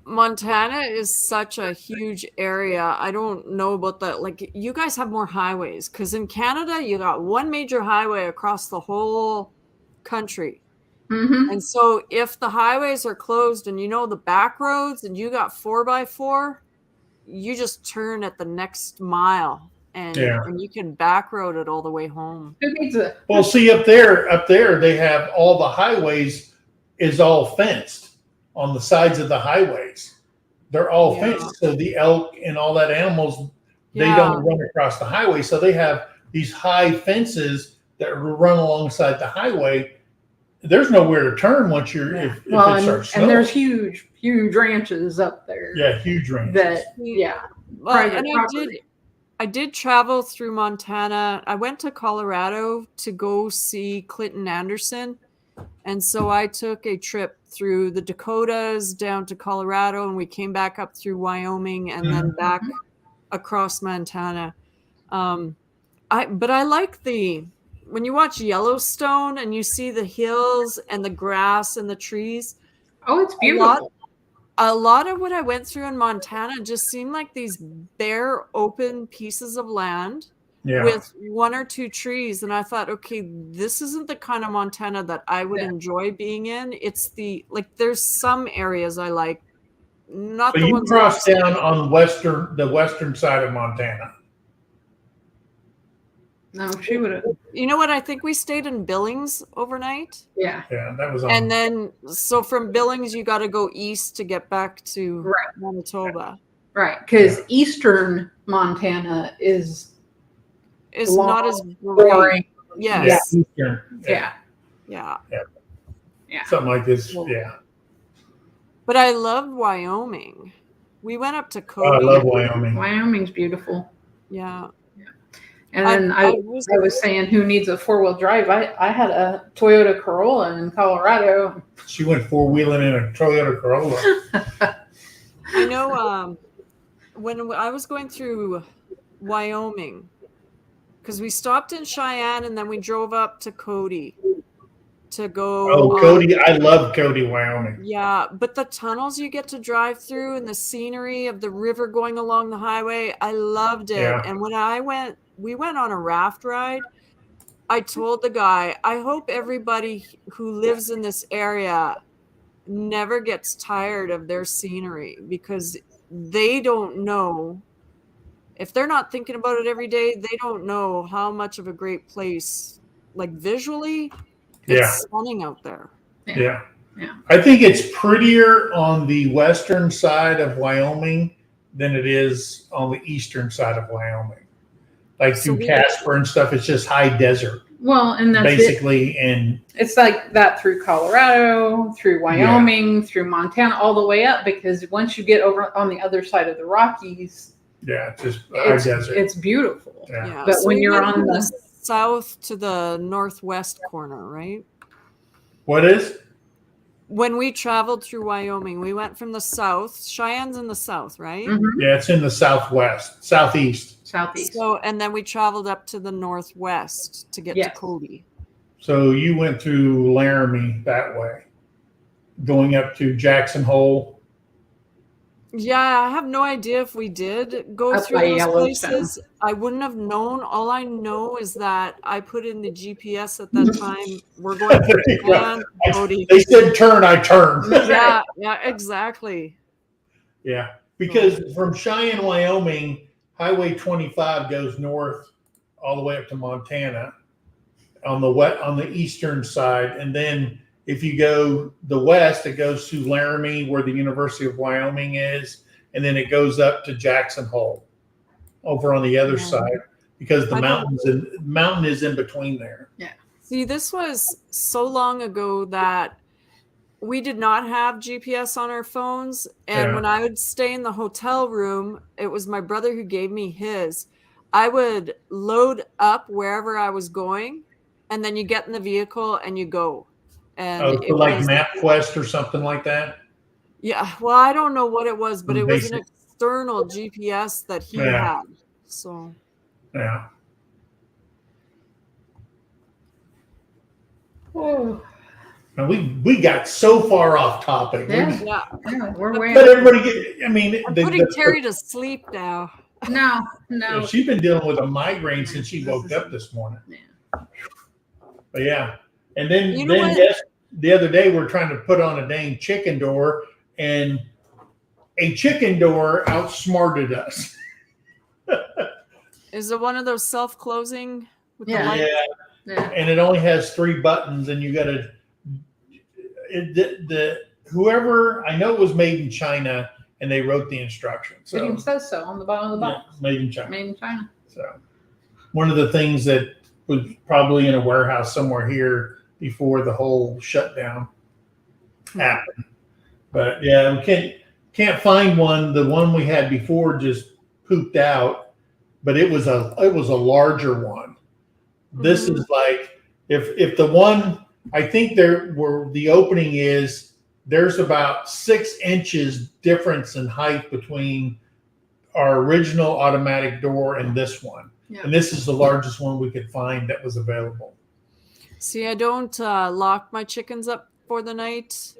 Montana is such a huge area. I don't know about that. Like, you guys have more highways, because in Canada you got one major highway across the whole country. Mm-hmm. And so if the highways are closed and you know the back roads and you got 4x4, you just turn at the next mile and you can back road it all the way home. Well, see, up there they have all the highways is all fenced on the sides of the highways. They're all fenced, so the elk and all that animals, they don't run across the highway. So they have these high fences that run alongside the highway. There's nowhere to turn once you're if it starts snowing. And there's huge ranches up there. Yeah, huge ranches. I did travel through Montana. I went to Colorado to go see Clinton Anderson. And so I took a trip through the Dakotas down to Colorado, and we came back up through Wyoming and then back across Montana. But I like when you watch Yellowstone and you see the hills and the grass and the trees. Oh, it's beautiful. A lot of what I went through in Montana just seemed like these bare, open pieces of land with one or two trees. And I thought, okay, this isn't the kind of Montana that I would enjoy being in. It's there's some areas I like, not but the you ones. crossed down on the western side of Montana. No, she would have. You know what? I think we stayed in Billings overnight. Yeah. Yeah, that was on. And then, so from Billings, you got to go east to get back to Manitoba. Right, because eastern Montana is not as boring. Yes. Yeah. Something like this. Yeah. But I love Wyoming. We went up to Cody. I love Wyoming. Wyoming's beautiful. Yeah. And then I was saying, who needs a 4-wheel drive? I had a Toyota Corolla in Colorado. She went 4-wheeling in a Toyota Corolla. I know when I was going through Wyoming, because we stopped in Cheyenne and then we drove up to Cody to go. Oh, Cody. I love Cody, Wyoming. Yeah, but the tunnels you get to drive through and the scenery of the river going along the highway, I loved it. Yeah. And when we went on a raft ride. I told the guy, I hope everybody who lives in this area never gets tired of their scenery, because they don't know, if they're not thinking about it every day, they don't know how much of a great place, like visually, it's stunning out there. Yeah. I think it's prettier on the western side of Wyoming than it is on the eastern side of Wyoming. like So through Casper and stuff. It's just high desert, Well, and that's basically. And it's like that through Colorado, through Wyoming, through Montana, all the way up, because once you get over on the other side of the Rockies, it's just high desert. It's beautiful. Yeah. But So when we you're went on from the south to the northwest corner, right? What is? When we traveled through Wyoming, we went from the south. Cheyenne's in the south, right? Mhm. Yeah, it's in the southeast. Southeast. So, and then we traveled up to the northwest to get to Yes. Cody. So you went through Laramie that way, going up to Jackson Hole. Yeah, I have no idea if we did go Up through by those Yellowstone. places. I wouldn't have known. All I know is that I put in the GPS at that time. We're going from Cheyenne to Cody. They said turn, I turned. Yeah, exactly. Yeah, because from Cheyenne, Wyoming, Highway 25 goes north all the way up to Montana on the eastern side, and then if you go the west, it goes to Laramie, where the University of Wyoming is, and then it goes up to Jackson Hole over on the other side, because the mountain is in between there. Yeah. See, this was so long ago that we did not have GPS on our phones. And when I would stay in the hotel room, it was my brother who gave me his. I would load up wherever I was going, and then you get in the vehicle and you go. And so like MapQuest or something like that? Yeah, well, I don't know what it was, but it was an external GPS that he had. So yeah. Oh. And we got so far off topic. Yeah, we're way. But everybody I'm putting Terrie to sleep now. No. She's been dealing with a migraine since she woke up this morning. Yeah. But yeah. And then yes, the other day we're trying to put on a dang chicken door, and a chicken door outsmarted us. Is it one of those self-closing with the Yeah. light? Yeah. And it only has 3 buttons, and you got to whoever, I know it was made in China, and they wrote the instructions. So It even says so on the bottom of the box. made in China. Made in China. So one of the things that was probably in a warehouse somewhere here before the whole shutdown happened. But yeah, we can't find one. The one we had before just pooped out, but it was a larger one. This is like if the one, I think there where the opening is, there's about 6 inches difference in height between our original automatic door and this one. Yeah. And this is the largest one we could find that was available. See, I don't lock my chickens up for the night.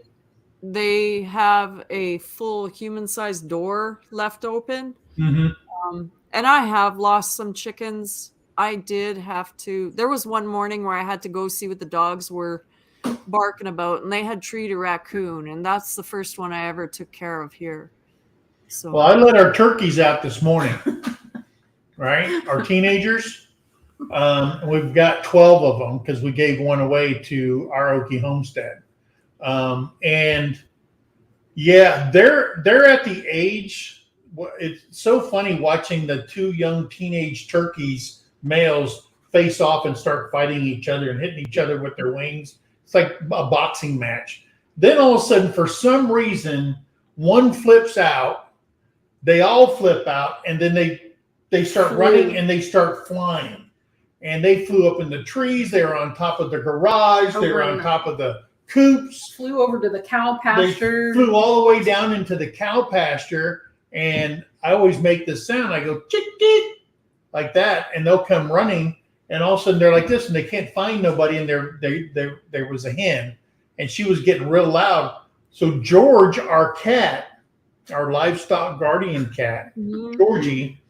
They have a full human-sized door left open. Mm-hmm. And I have lost some chickens. I did have to. There was one morning where I had to go see what the dogs were barking about, and they had treed a raccoon, and that's the first one I ever took care of here. So, well, I let our turkeys out this morning, right? Our teenagers. We've got 12 of them because we gave one away to our Okie Homestead. And yeah, they're at the age. It's so funny watching the 2 young teenage turkeys, males, face off and start fighting each other and hitting each other with their wings. It's like a boxing match. Then all of a sudden, for some reason, one flips out. They all flip out, and then they start running and they start flying. And they flew up in the trees. They were on top of the garage. They were on top of the coops. Flew over to the cow pasture. They flew all the way down into the cow pasture. And I always make this sound. I go, chick, chick, like that. And they'll come running. And all of a sudden they're like this, and they can't find nobody. And there was a hen, and she was getting real loud. So George, our cat, our livestock guardian cat, Georgie,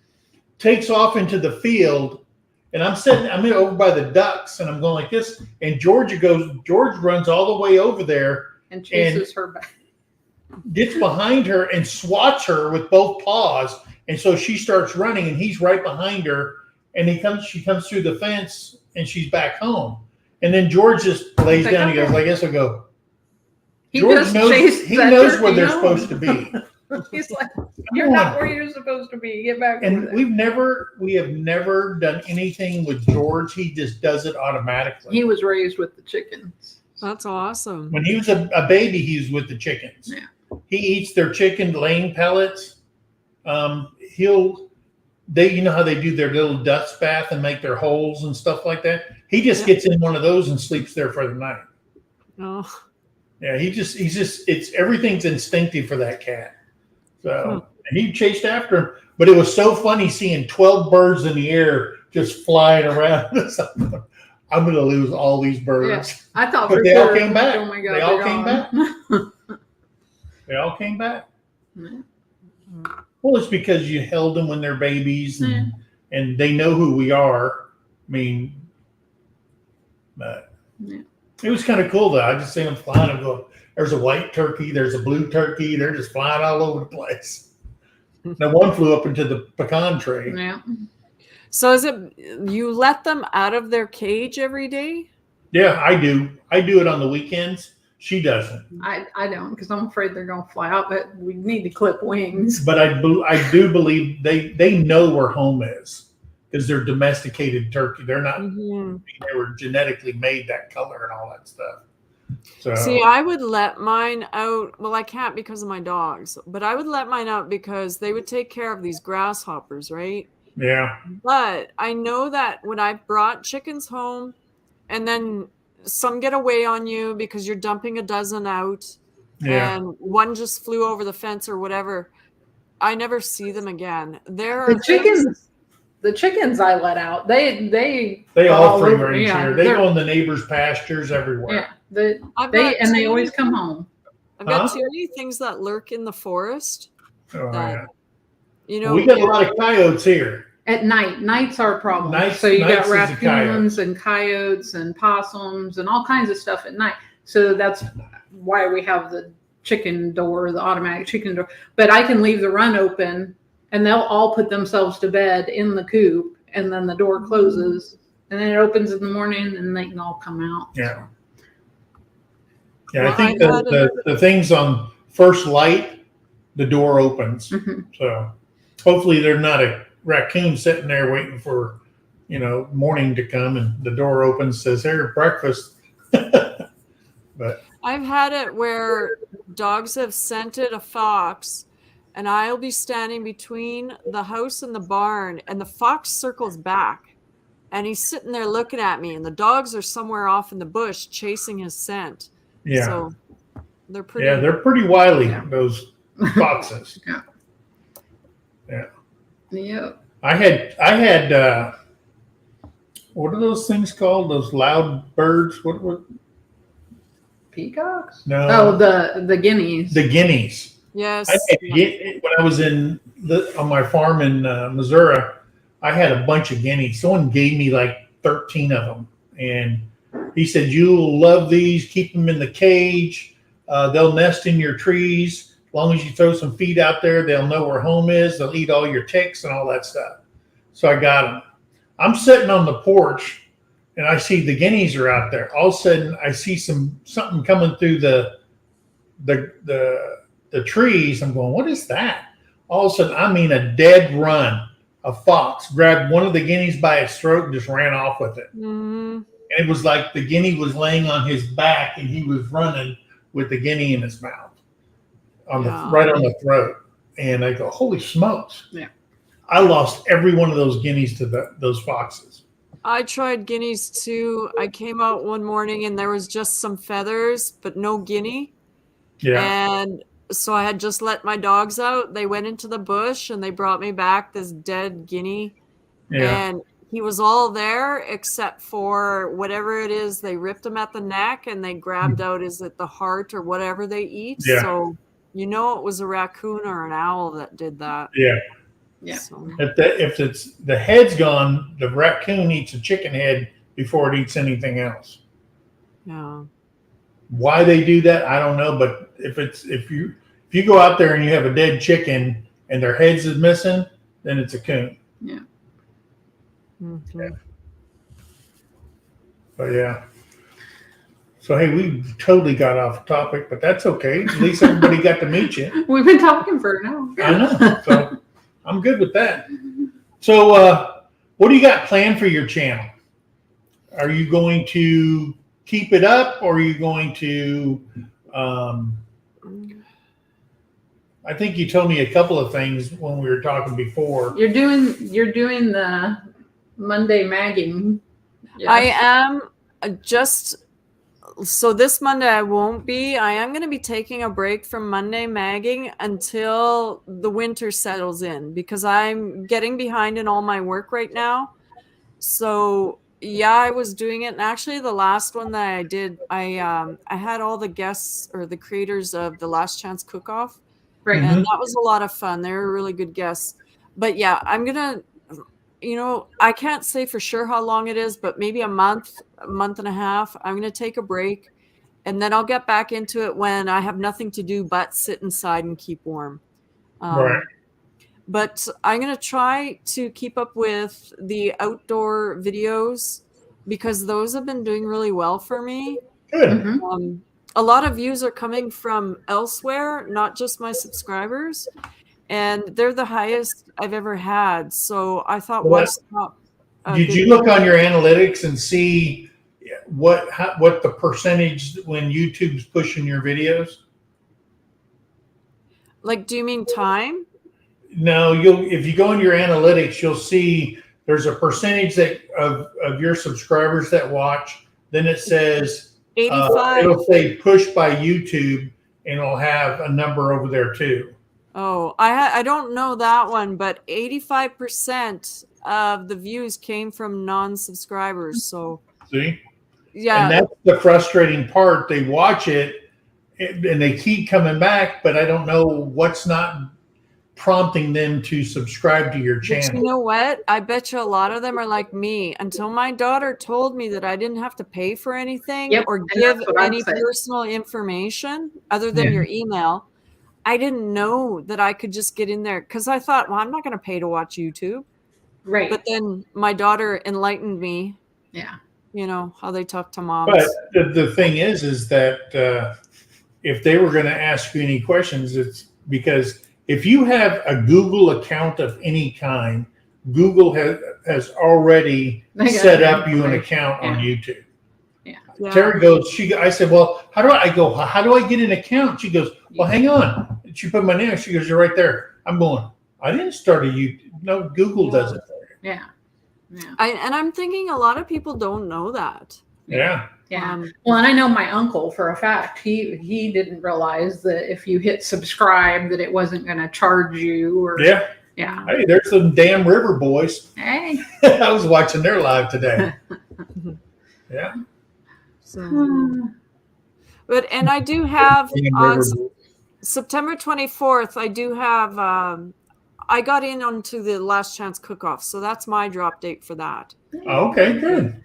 takes off into the field. And I'm over by the ducks, and I'm going like this. And George runs all the way over there and chases her back. Gets behind her and swats her with both paws. And so she starts running, and he's right behind her. And she comes through the fence, and she's back home. And then George just lays down. He goes, I guess I'll go. George knows where they're supposed to be. He's like, you're not where you're supposed to be. Get back. And we have never done anything with George. He just does it automatically. He was raised with the chickens. That's awesome. When he was a baby, he was with the chickens. Yeah. He eats their chicken laying pellets. You know how they do their little dust bath and make their holes and stuff like that. He just gets in one of those and sleeps there for the night. Oh, Yeah, it's everything's instinctive for that cat. So and he chased after him, but it was so funny seeing 12 birds in the air just flying around. I'm going to lose all these birds. Yeah, I thought, but they all came back. Oh my God, they all came back. They all came back. Yeah. Well, it's because you held them when they're babies, and they know who we are. I mean, but it was kind of cool though. I just seen them flying and go. There's a white turkey. There's a blue turkey. They're just flying all over the place. Now one flew up into the pecan tree. Yeah. So is it you let them out of their cage every day? Yeah, I do. I do it on the weekends. She doesn't. I don't, because I'm afraid they're going to fly out, but we need to clip wings. But I do believe they know where home is because they're domesticated turkey. They're not. They were genetically made that color and all that stuff. So see, I would let mine out. Well, I can't because of my dogs, but I would let mine out because they would take care of these grasshoppers, right? yeah, But I know that when I've brought chickens home and then some get away on you because you're dumping a dozen out and one just flew over the fence or whatever, I never see them again. The chickens I let out, they all free range here. They go in the neighbors' pastures everywhere. Yeah, they always come home. I've got too many things that lurk in the forest. Oh, that, we got a lot of coyotes here. At night. Night's our problem. So you got raccoons and coyotes and possums and all kinds of stuff at night. So that's why we have the chicken door, the automatic chicken door. But I can leave the run open and they'll all put themselves to bed in the coop, and then the door closes and then it opens in the morning and they can all come out. Yeah. Yeah, well, I think the things on first light, the door opens. So hopefully there's not a raccoon sitting there waiting for, morning to come and the door opens, says, "Here, breakfast." But I've had it where dogs have scented a fox and I'll be standing between the house and the barn and the fox circles back and he's sitting there looking at me and the dogs are somewhere off in the bush chasing his scent. Yeah. So they're pretty wily, those foxes. Yeah. I had what are those things called? Those loud birds? What? Peacocks? No. Oh, the guineas. The guineas. Yes. When I was on my farm in Missouri, I had a bunch of guineas. Someone gave me like 13 of them, and he said, "You'll love these. Keep them in the cage. They'll nest in your trees. As long as you throw some feed out there, they'll know where home is. They'll eat all your ticks and all that stuff." So I got them. I'm sitting on the porch, and I see the guineas are out there. All of a sudden, I see something coming through the trees. I'm going, "What is that?" All of a sudden, I mean, a dead run. A fox grabbed one of the guineas by its throat and just ran off with it. And it was like the guinea was laying on his back, and he was running with the guinea in his mouth. Right on the throat. And I go, "Holy smokes." Yeah. I lost every one of those guineas to those foxes. I tried guineas too. I came out one morning and there was just some feathers, but no guinea. Yeah. And so I had just let my dogs out. They went into the bush and they brought me back this dead guinea. Yeah. And he was all there except for whatever it is. They ripped him at the neck and they grabbed out, is it the heart or whatever they eat? Yeah. So it was a raccoon or an owl that did that. Yeah. Yeah. So. If it's the head's gone, the raccoon eats a chicken head before it eats anything else. Yeah. Why they do that, I don't know. But if you go out there and you have a dead chicken and their heads is missing, then it's a coon. Yeah. Mm-hmm. Yeah. But yeah. So hey, we totally got off topic, but that's okay. At least everybody got to meet you. We've been talking for an hour. I know. So I'm good with that. So what do you got planned for your channel? Are you going to keep it up, or are you going to I think you told me a couple of things when we were talking before. You're doing the Monday magging. Yes. I am so this Monday I won't be. I am going to be taking a break from Monday magging until the winter settles in, because I'm getting behind in all my work right now. So yeah, I was doing it, and actually the last one that I did, I had all the guests or the creators of the Last Chance Cook-Off, Right. and that was a lot of fun. They were really good guests. But yeah, I'm gonna, I can't say for sure how long it is, but maybe a month and a half. I'm gonna take a break, and then I'll get back into it when I have nothing to do but sit inside and keep warm. Right. But I'm going to try to keep up with the outdoor videos, because those have been doing really well for me. Good. Mm-hmm. A lot of views are coming from elsewhere, not just my subscribers, and they're the highest I've ever had. So I thought, why stop? Did you look on your analytics and see what the percentage when YouTube's pushing your videos? Like, do you mean time? No, if you go in your analytics, you'll see there's a percentage of your subscribers that watch. Then it says 85. It'll say pushed by YouTube, and it'll have a number over there too. Oh, I don't know that one, but 85% of the views came from non-subscribers. So see, yeah, and that's the frustrating part. They watch it and they keep coming back, but I don't know what's not prompting them to subscribe to your channel. But you know what? I bet you a lot of them are like me. Until my daughter told me that I didn't have to pay for anything or give any personal information other than your email, I didn't know that I could just get in there, because I thought, well, I'm not going to pay to watch YouTube. Right. But then my daughter enlightened me. Yeah. You know, how they talk to moms. But the thing is that if they were going to ask you any questions, it's because if you have a Google account of any kind, Google has already set up you an account on YouTube. Yeah. Terry goes, I said, well, how do I get an account? She goes, well, hang on. She put my name. She goes, you're right there. I'm going, I didn't start a YouTube. No, Google does it for you. Yeah. Yeah. And I'm thinking a lot of people don't know that. Yeah. Yeah. Well, and I know my uncle for a fact, he didn't realize that if you hit subscribe that it wasn't going to charge you or yeah. Hey, there's some damn river boys. Hey. I was watching their live today. Yeah. So, and I do have on September 24th, I do have I got in onto the Last Chance Cook-Off, so that's my drop date for that. Okay, good.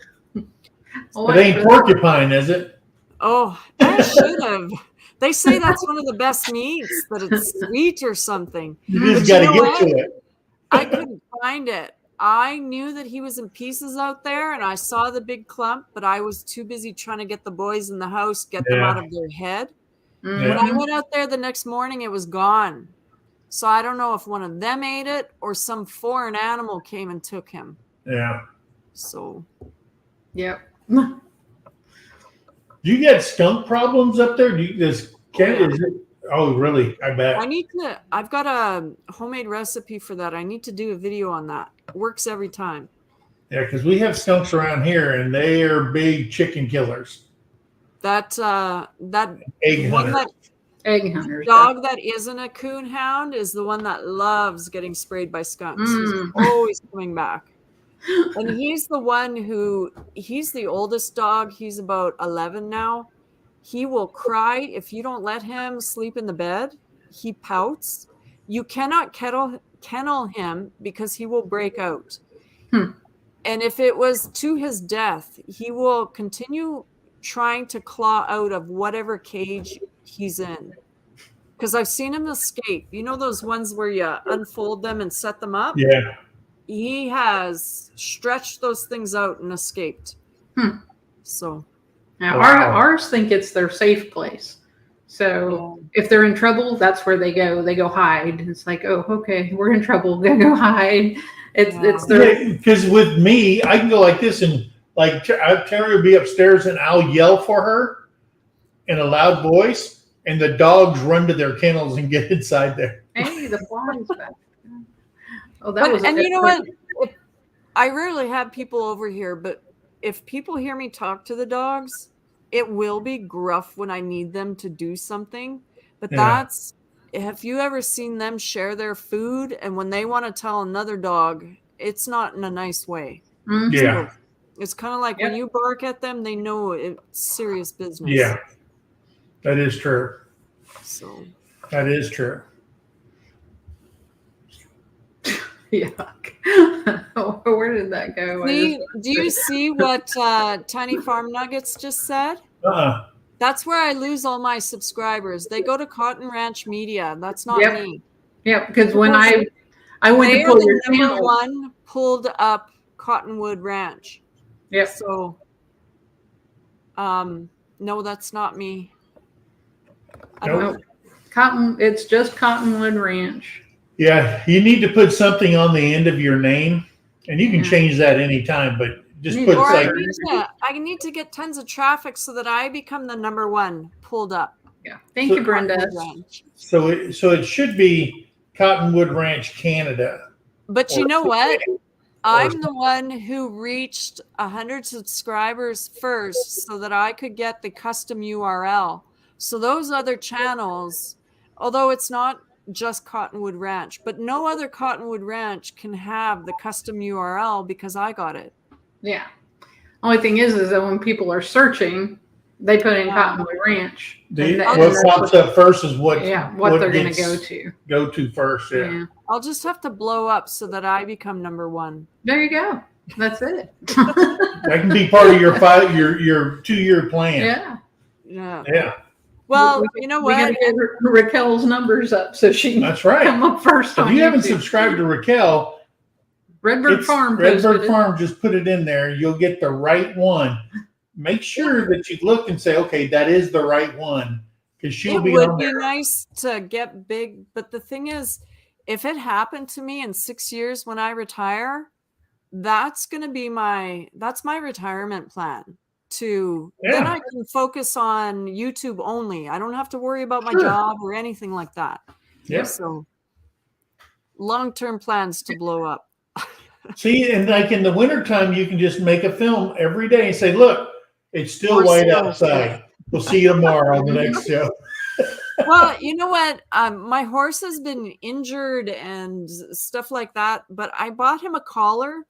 It ain't porcupine, is it? Oh, I should have. They say that's one of the best meats, that it's sweet or something. You just got to get to it. I couldn't find it. I knew that he was in pieces out there, and I saw the big clump, but I was too busy trying to get the boys in the house, get them out of their head. Mm-hmm. When I went out there the next morning, it was gone. So I don't know if one of them ate it or some foreign animal came and took him. Yeah. So. Yep. Do you get skunk problems up there? Oh, really? I bet. I've got a homemade recipe for that. I need to do a video on that. It works every time. Yeah, because we have skunks around here, and they are big chicken killers. That egg hunters. Egg hunters. Dog that isn't a coon hound is the one that loves getting sprayed by skunks. He's always coming back. And he's the one he's the oldest dog. He's about 11 now. He will cry if you don't let him sleep in the bed. He pouts. You cannot kennel him because he will break out. And if it was to his death, he will continue trying to claw out of whatever cage he's in. Because I've seen him escape. You know those ones where you unfold them and set them up? Yeah. He has stretched those things out and escaped. So. Now, Wow. ours think it's their safe place. So if they're in trouble, that's where they go. They go hide. It's like, oh, okay, we're in trouble. We're gonna go hide. It's their Because with me, I can go like this, and like Terry will be upstairs, and I'll yell for her in a loud voice, and the dogs run to their kennels and get inside there. hey, the flies back. Oh, that was. And you know what? I rarely have people over here, but if people hear me talk to the dogs, it will be gruff when I need them to do something. But that's, have you ever seen them share their food? And when they want to tell another dog, it's not in a nice way. Mm-hmm. Yeah. So it's kind of like when you bark at them, they know it's serious business. Yeah. That is true. So that is true. Yuck. Where did that go? Do you see what Tiny Farm Nuggets just said? That's where I lose all my subscribers. They go to Cotton Ranch Media. That's not me. Yeah, because when I went to pull your channel, one pulled up Cottonwood Ranch. Yeah. So, no, that's not me. I don't know. It's just Cottonwood Ranch. Yeah, you need to put something on the end of your name, and you can change that anytime, but just put like. I need to get tons of traffic so that I become the number one pulled up. Yeah. Thank you, Brenda. So it should be Cottonwood Ranch, Canada. But you know what? I'm the one who reached 100 subscribers first so that I could get the custom URL. So those other channels, although it's not just Cottonwood Ranch, but no other Cottonwood Ranch can have the custom URL because I got it. Yeah. Only thing is that when people are searching, they put in Cottonwood Ranch. What pops up first is what they're going to go to first. Yeah. I'll just have to blow up so that I become number one. There you go. That's it. That can be part of your 2-year plan. Yeah. Well, you know what? We got to get Raquel's numbers up so she can come up first. If you haven't subscribed to Raquel, Redbird Farm just put it in there. You'll get the right one. Make sure that you look and say, okay, that is the right one, because she'll be on there. It would be nice to get big, but the thing is, if it happened to me in 6 years when I retire, that's going to be my retirement plan. Then I can focus on YouTube only. I don't have to worry about my job or anything like that. Yeah. So long-term plans to blow up. See, and like in the wintertime, you can just make a film every day and say, look, it's still white outside. We'll see you tomorrow on the next show. Well, you know what? My horse has been injured and stuff like that, but I bought him a collar.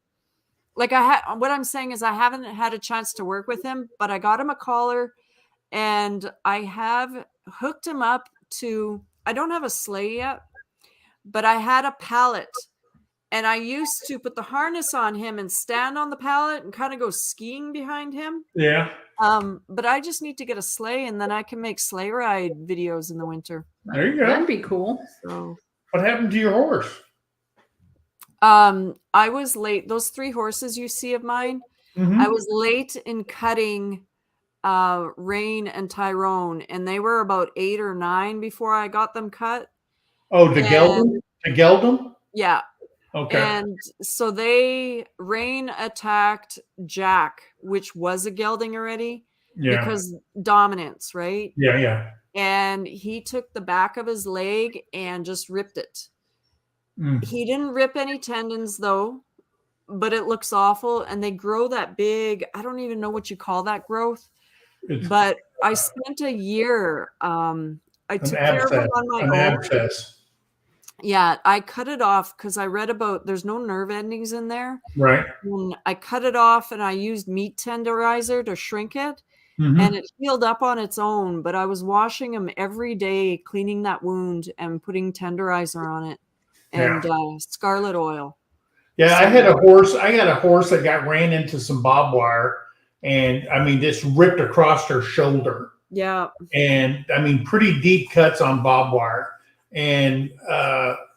Like what I'm saying is I haven't had a chance to work with him, but I got him a collar and I have hooked him up to, I don't have a sleigh yet, but I had a pallet and I used to put the harness on him and stand on the pallet and kind of go skiing behind him. Yeah. But I just need to get a sleigh and then I can make sleigh ride videos in the winter. There you go. That'd be cool. So, what happened to your horse? I was late. Those 3 horses you see of mine, I was late in cutting Rain and Tyrone, and they were about 8 or 9 before I got them cut. Oh, to geld them? Yeah. Okay. And so Rain attacked Jack, which was a gelding already. Yeah. Because dominance, right? Yeah, yeah. And he took the back of his leg and just ripped it. He didn't rip any tendons though, but it looks awful. And they grow that big, I don't even know what you call that growth, but I spent a year. I took care of it on my own. Abscess. Yeah, I cut it off because I read about there's no nerve endings in there. Right. And I cut it off and I used meat tenderizer to shrink it. And it healed up on its own. But I was washing him every day, cleaning that wound and putting tenderizer on it. And scarlet oil. Yeah, so, I got a horse that got ran into some barbed wire, and I mean, just ripped across her shoulder. Yeah. And I mean, pretty deep cuts on barbed wire. And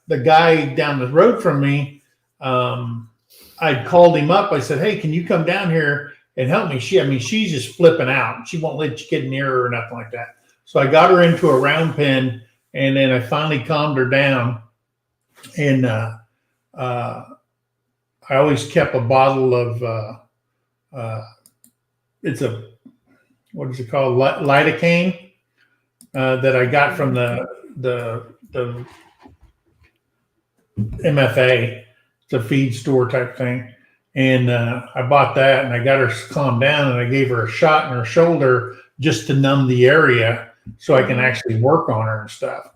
the guy down the road from me, I called him up. I said, hey, can you come down here and help me. She's just flipping out. She won't let you get near her or nothing like that. So I got her into a round pen, and then I finally calmed her down. And I always kept a bottle of it's a, what is it called, lidocaine, that I got from the MFA. It's a feed store type thing. And I bought that, and I got her calmed down, and I gave her a shot in her shoulder just to numb the area so I can actually work on her and stuff.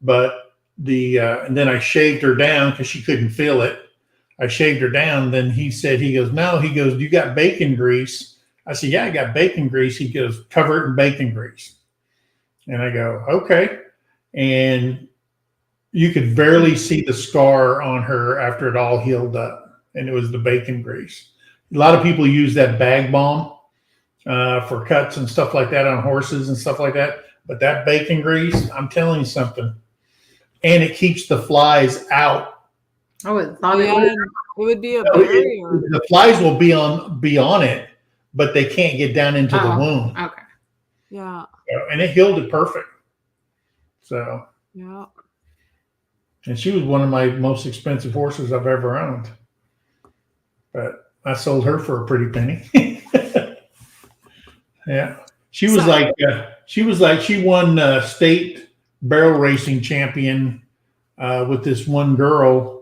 But and then I shaved her down because she couldn't feel it. I shaved her down. Then he goes, no, you got bacon grease. I said, yeah, I got bacon grease. He goes, cover it in bacon grease. And I go, okay. And you could barely see the scar on her after it all healed up. And it was the bacon grease. A lot of people use that bag balm for cuts and stuff like that on horses and stuff like that. But that bacon grease, I'm telling you something. And it keeps the flies out. Oh, it thought it would be a barrier. The flies will be on it, but they can't get down into the wound. Okay. Yeah. And it healed it perfect. So. Yeah. And she was one of my most expensive horses I've ever owned. But I sold her for a pretty penny. Yeah. She won state barrel racing champion with this one girl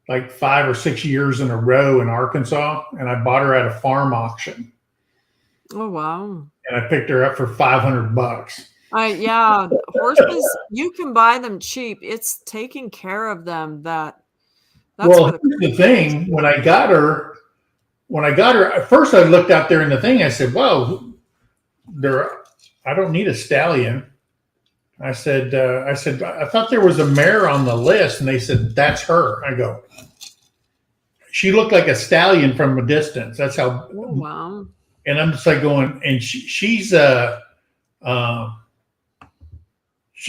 like 5 or 6 years in a row in Arkansas. And I bought her at a farm auction. Oh, wow. And I picked her up for $500. Yeah, horses, you can buy them cheap. It's taking care of them that's the thing. When I got her, at first I looked out there in the thing. I said, "Whoa, I don't need a stallion." I said, I thought there was a mare on the list, and they said that's her. I go, she looked like a stallion from a distance. That's how. Oh, wow. And I'm just like going, and she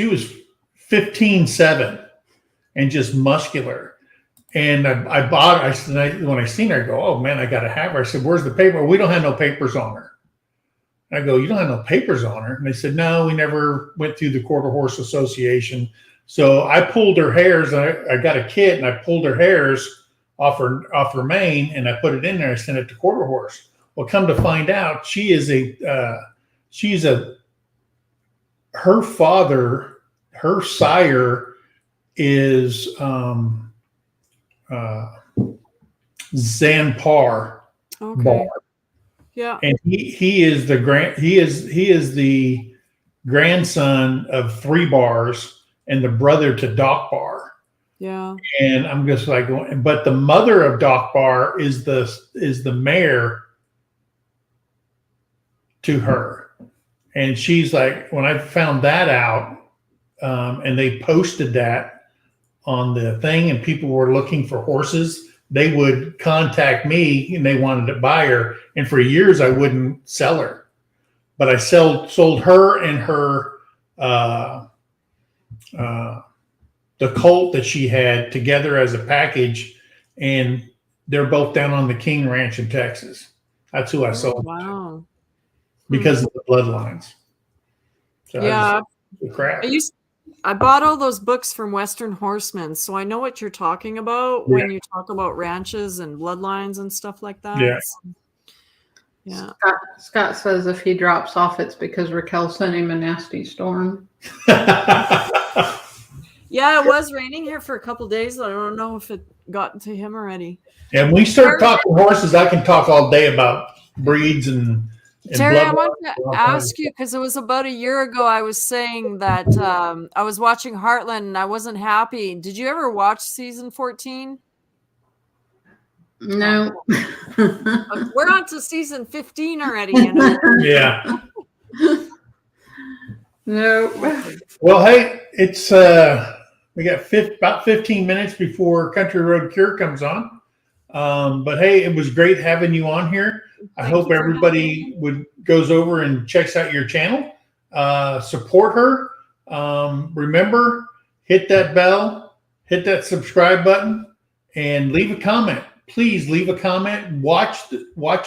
was 15.7 and just muscular. And I bought, when I seen her, I go, oh man, I got to have her. I said, where's the paper? We don't have no papers on her. I go, you don't have no papers on her? And they said, no, we never went through the Quarter Horse Association. So I pulled her hairs. I got a kit, and I pulled her hairs off her mane, and I put it in there. I sent it to Quarter Horse. Well, come to find out, her father, her sire is Zanpar Bar. Yeah. And he is the grandson of 3 Bars and the brother to Doc Bar. Yeah. And I'm just like, but the mother of Doc Bar is the mare to her. And she's like, when I found that out, and they posted that on the thing, and people were looking for horses, they would contact me and they wanted to buy her. And for years I wouldn't sell her, but I sold her and her, the colt that she had together as a package. And they're both down on the King Ranch in Texas. That's who I sold. Wow. Because of the bloodlines. So yeah. Crap. I bought all those books from Western Horsemen, so I know what you're talking about when you talk about ranches and bloodlines and stuff like that. Yeah. Yeah. Scott says if he drops off, it's because Raquel sent him a nasty storm. Yeah, it was raining here for a couple days. I don't know if it got to him already. And we start talking horses. I can talk all day about breeds and Terry, I wanted to ask you, because it was about a year ago, I was saying that I was watching Heartland and I wasn't happy. Did you ever watch season 14? No. We're on to season 15 already. You know? Yeah. No. Well, hey, it's we got about 15 minutes before Country Road Cure comes on. But hey, it was great having you on here. I hope everybody goes over and checks out your channel. Support her. Remember, hit that bell, hit that subscribe button, and leave a comment. please leave a comment. Watch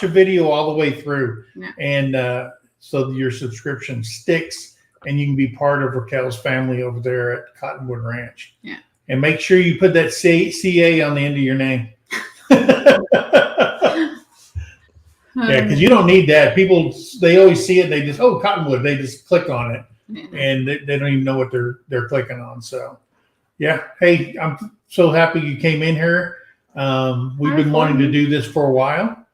a video all the way through, and so your subscription sticks, and you can be part of Raquel's family over there at Cottonwood Ranch. Yeah. And make sure you put that CA on the end of your name. Yeah, because you don't need that. People, they always see it. And they just, Cottonwood. They just click on it, and they don't even know what they're clicking on. So, yeah. Hey, I'm so happy you came in here. We've been wanting to do this for a while.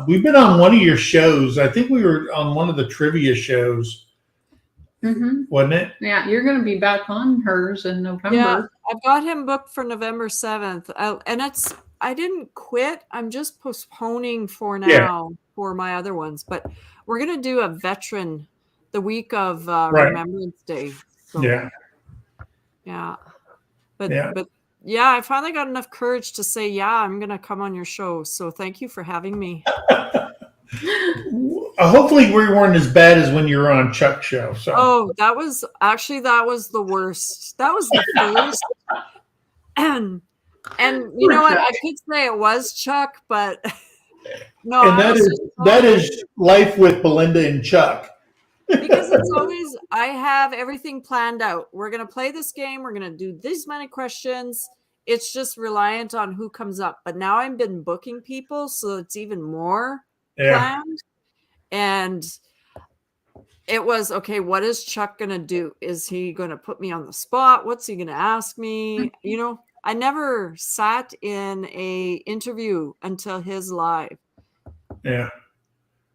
We've been on one of your shows. I think we were on one of the trivia shows, wasn't it? Yeah, you're going to be back on hers in November. Yeah, I've got him booked for November 7th. And I didn't quit. I'm just postponing for now for my other ones. But we're going to do a veteran the week of Remembrance Day. So, yeah. But I finally got enough courage to say, I'm going to come on your show. So thank you for having me. Hopefully we weren't as bad as when you were on Chuck's show. So. That was the worst. That was the first. And you know what? I could say it was Chuck, but no. And that is life with Belinda and Chuck. Because it's always, I have everything planned out. We're going to play this game. We're going to do this many questions. It's just reliant on who comes up. But now I've been booking people, so it's even more planned. And it was, okay, what is Chuck going to do? Is he going to put me on the spot? What's he going to ask me? You know, I never sat in a interview until his live. Yeah.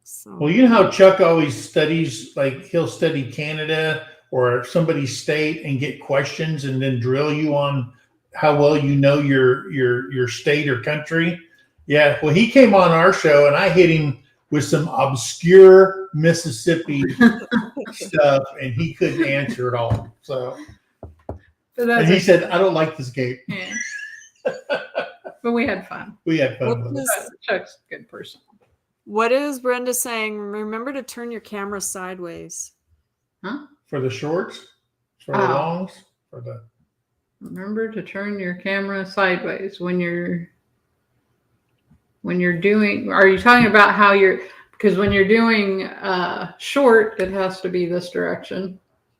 So. Well, you know how Chuck always studies, like he'll study Canada or somebody's state and get questions and then drill you on how well you know your state or country. Yeah. Well, he came on our show and I hit him with some obscure Mississippi stuff and he couldn't answer it all. So and he said, I don't like this game. Yeah. But we had fun. We had fun with it. Chuck's a good person. What is Brenda saying? Remember to turn your camera sideways. Huh? For the shorts? For the longs? Remember to turn your camera sideways when you're doing, are you talking about how because when you're doing short, it has to be this direction.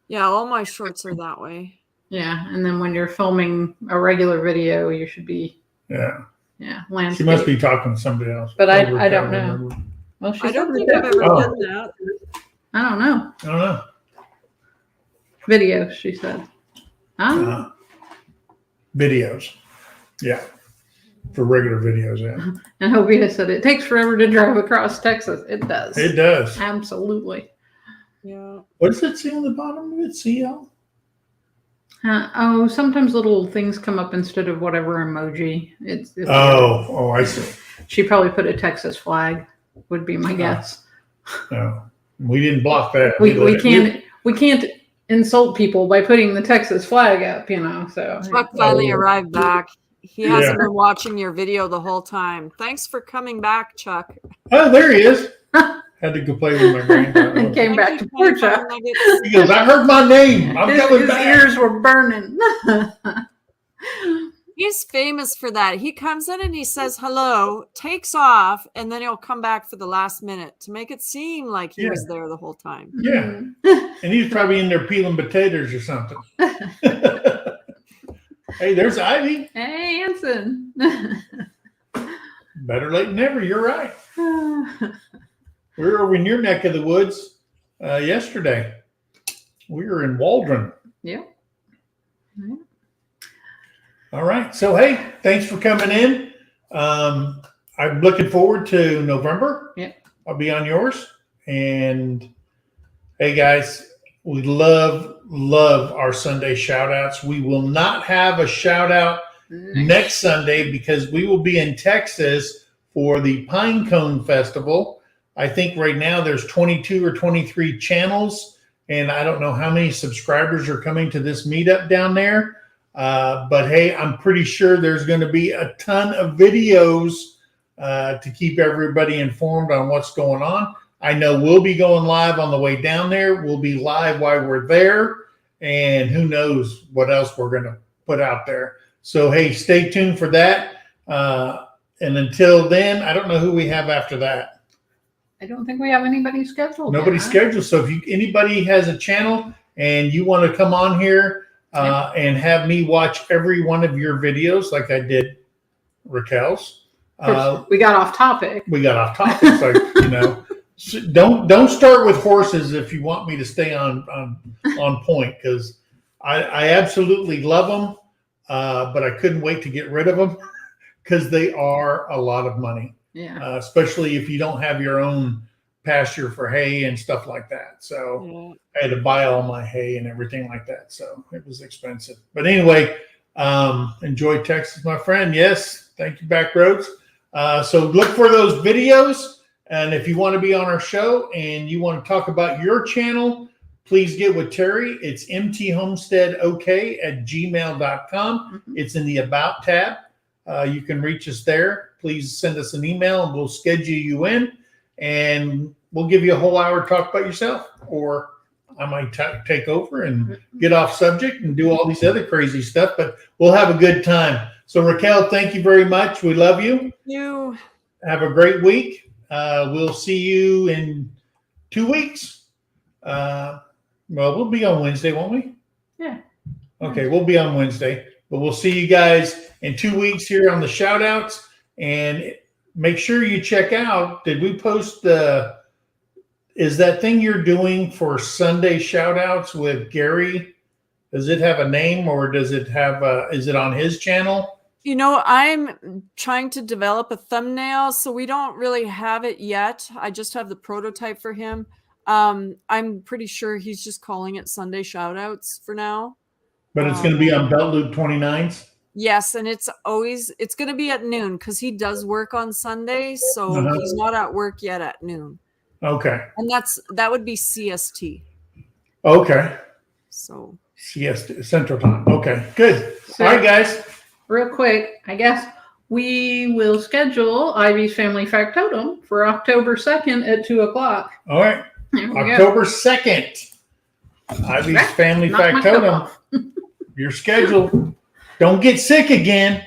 Yeah, all my shorts are that way. Yeah, and then when you're filming a regular video, you should be landscape. She must be talking to somebody else. But I don't know. Well, I don't think I've ever done that. I don't know. Videos, she said. Videos. Yeah. For regular videos, yeah. And Jovita said it takes forever to drive across Texas. It does. It does. Absolutely. Yeah. What does it say on the bottom of it? CL? Sometimes little things come up instead of whatever emoji. It's I see. She probably put a Texas flag, would be my guess. No, we didn't block that. We can't insult people by putting the Texas flag up, So Chuck finally arrived back. He hasn't been watching your video the whole time. Thanks for coming back, Chuck. Oh, there he is. Had to go play with my granddaughter. He came back to poor Chuck. He goes, I heard my name. I'm coming back. His ears were burning. He's famous for that. He comes in and he says hello, takes off, and then he'll come back for the last minute to make it seem like he was there the whole time. Yeah. And he's probably in there peeling potatoes or something. Hey, there's Ivy. Hey, Anson. Better late than never. You're right. We were over in your neck of the woods yesterday. We were in Waldron. Yeah. All right. So, hey, thanks for coming in. I'm looking forward to November. Yeah. I'll be on yours. And, hey, guys, we love our Sunday shout-outs. We will not have a shout-out next Sunday because we will be in Texas for the Pine Cone Festival. I think right now there's 22 or 23 channels, and I don't know how many subscribers are coming to this meetup down there. But hey, I'm pretty sure there's going to be a ton of videos to keep everybody informed on what's going on. I know we'll be going live on the way down there. We'll be live while we're there, and who knows what else we're going to put out there. So hey, stay tuned for that. And until then, I don't know who we have after that. I don't think we have anybody scheduled. Nobody yet, huh? scheduled. So if anybody has a channel and you want to come on here and have me watch every one of your videos, like I did Raquel's. Of course, we got off topic. We got off topic. It's like, you know, don't start with horses if you want me to stay on point, because I absolutely love them, but I couldn't wait to get rid of them because they are a lot of money. Yeah. Especially if you don't have your own pasture for hay and stuff like that. So I had to buy all my hay and everything like that. So it was expensive. But anyway, enjoy Texas, my friend. Yes. Thank you, Backroads. So look for those videos. And if you want to be on our show and you want to talk about your channel, please get with Terrie. It's mthomesteadok@gmail.com. It's in the About tab. You can reach us there. Please send us an email and we'll schedule you in. And we'll give you a whole hour to talk about yourself. Or I might take over and get off subject and do all these other crazy stuff. But we'll have a good time. So, Raquel, thank you very much. We love you. Thank you. Have a great week. We'll see you in 2 weeks. Well, we'll be on Wednesday, won't we? Yeah. Okay, we'll be on Wednesday. But we'll see you guys in 2 weeks here on the shout outs. And make sure you check out, did we post is that thing you're doing for Sunday shout outs with Gary? Does it have a name, or does it have is it on his channel? You know, I'm trying to develop a thumbnail, so we don't really have it yet. I just have the prototype for him. I'm pretty sure he's just calling it Sunday Shoutouts for now. But it's going to be on Belt Loop 29s? Yes, and it's going to be at noon because he does work on Sundays, so he's not at work yet at noon. Okay. And that would be CST. Okay. So CST, Central Time. Okay, good. So, all right, guys. Real quick, I guess we will schedule Ivy's Family Factotum for October 2nd at 2:00. All right. October 2nd. Ivy's Family Factotum. You're scheduled. Don't get sick again.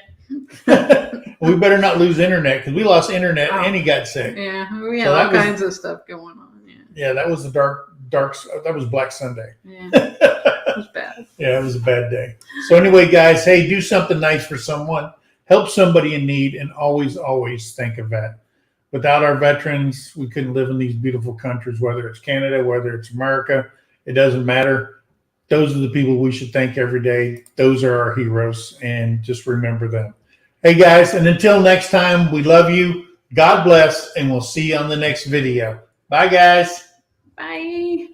We better not lose internet, because we lost internet and he got sick. Yeah, we had all kinds of stuff going on. Yeah, that was the dark. That was Black Sunday. Yeah, it was bad. Yeah, it was a bad day. So anyway, guys, hey, do something nice for someone. Help somebody in need, and always, always think of that. Without our veterans, we couldn't live in these beautiful countries, whether it's Canada, whether it's America. It doesn't matter. Those are the people we should thank every day. Those are our heroes, and just remember them. Hey, guys, and until next time, we love you. God bless, and we'll see you on the next video. Bye, guys. Bye.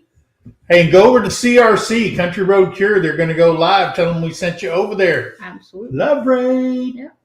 Hey, and go over to CRC, Country Road Cure. They're going to go live. Tell them we sent you over there. Absolutely. Love Raid. Yep.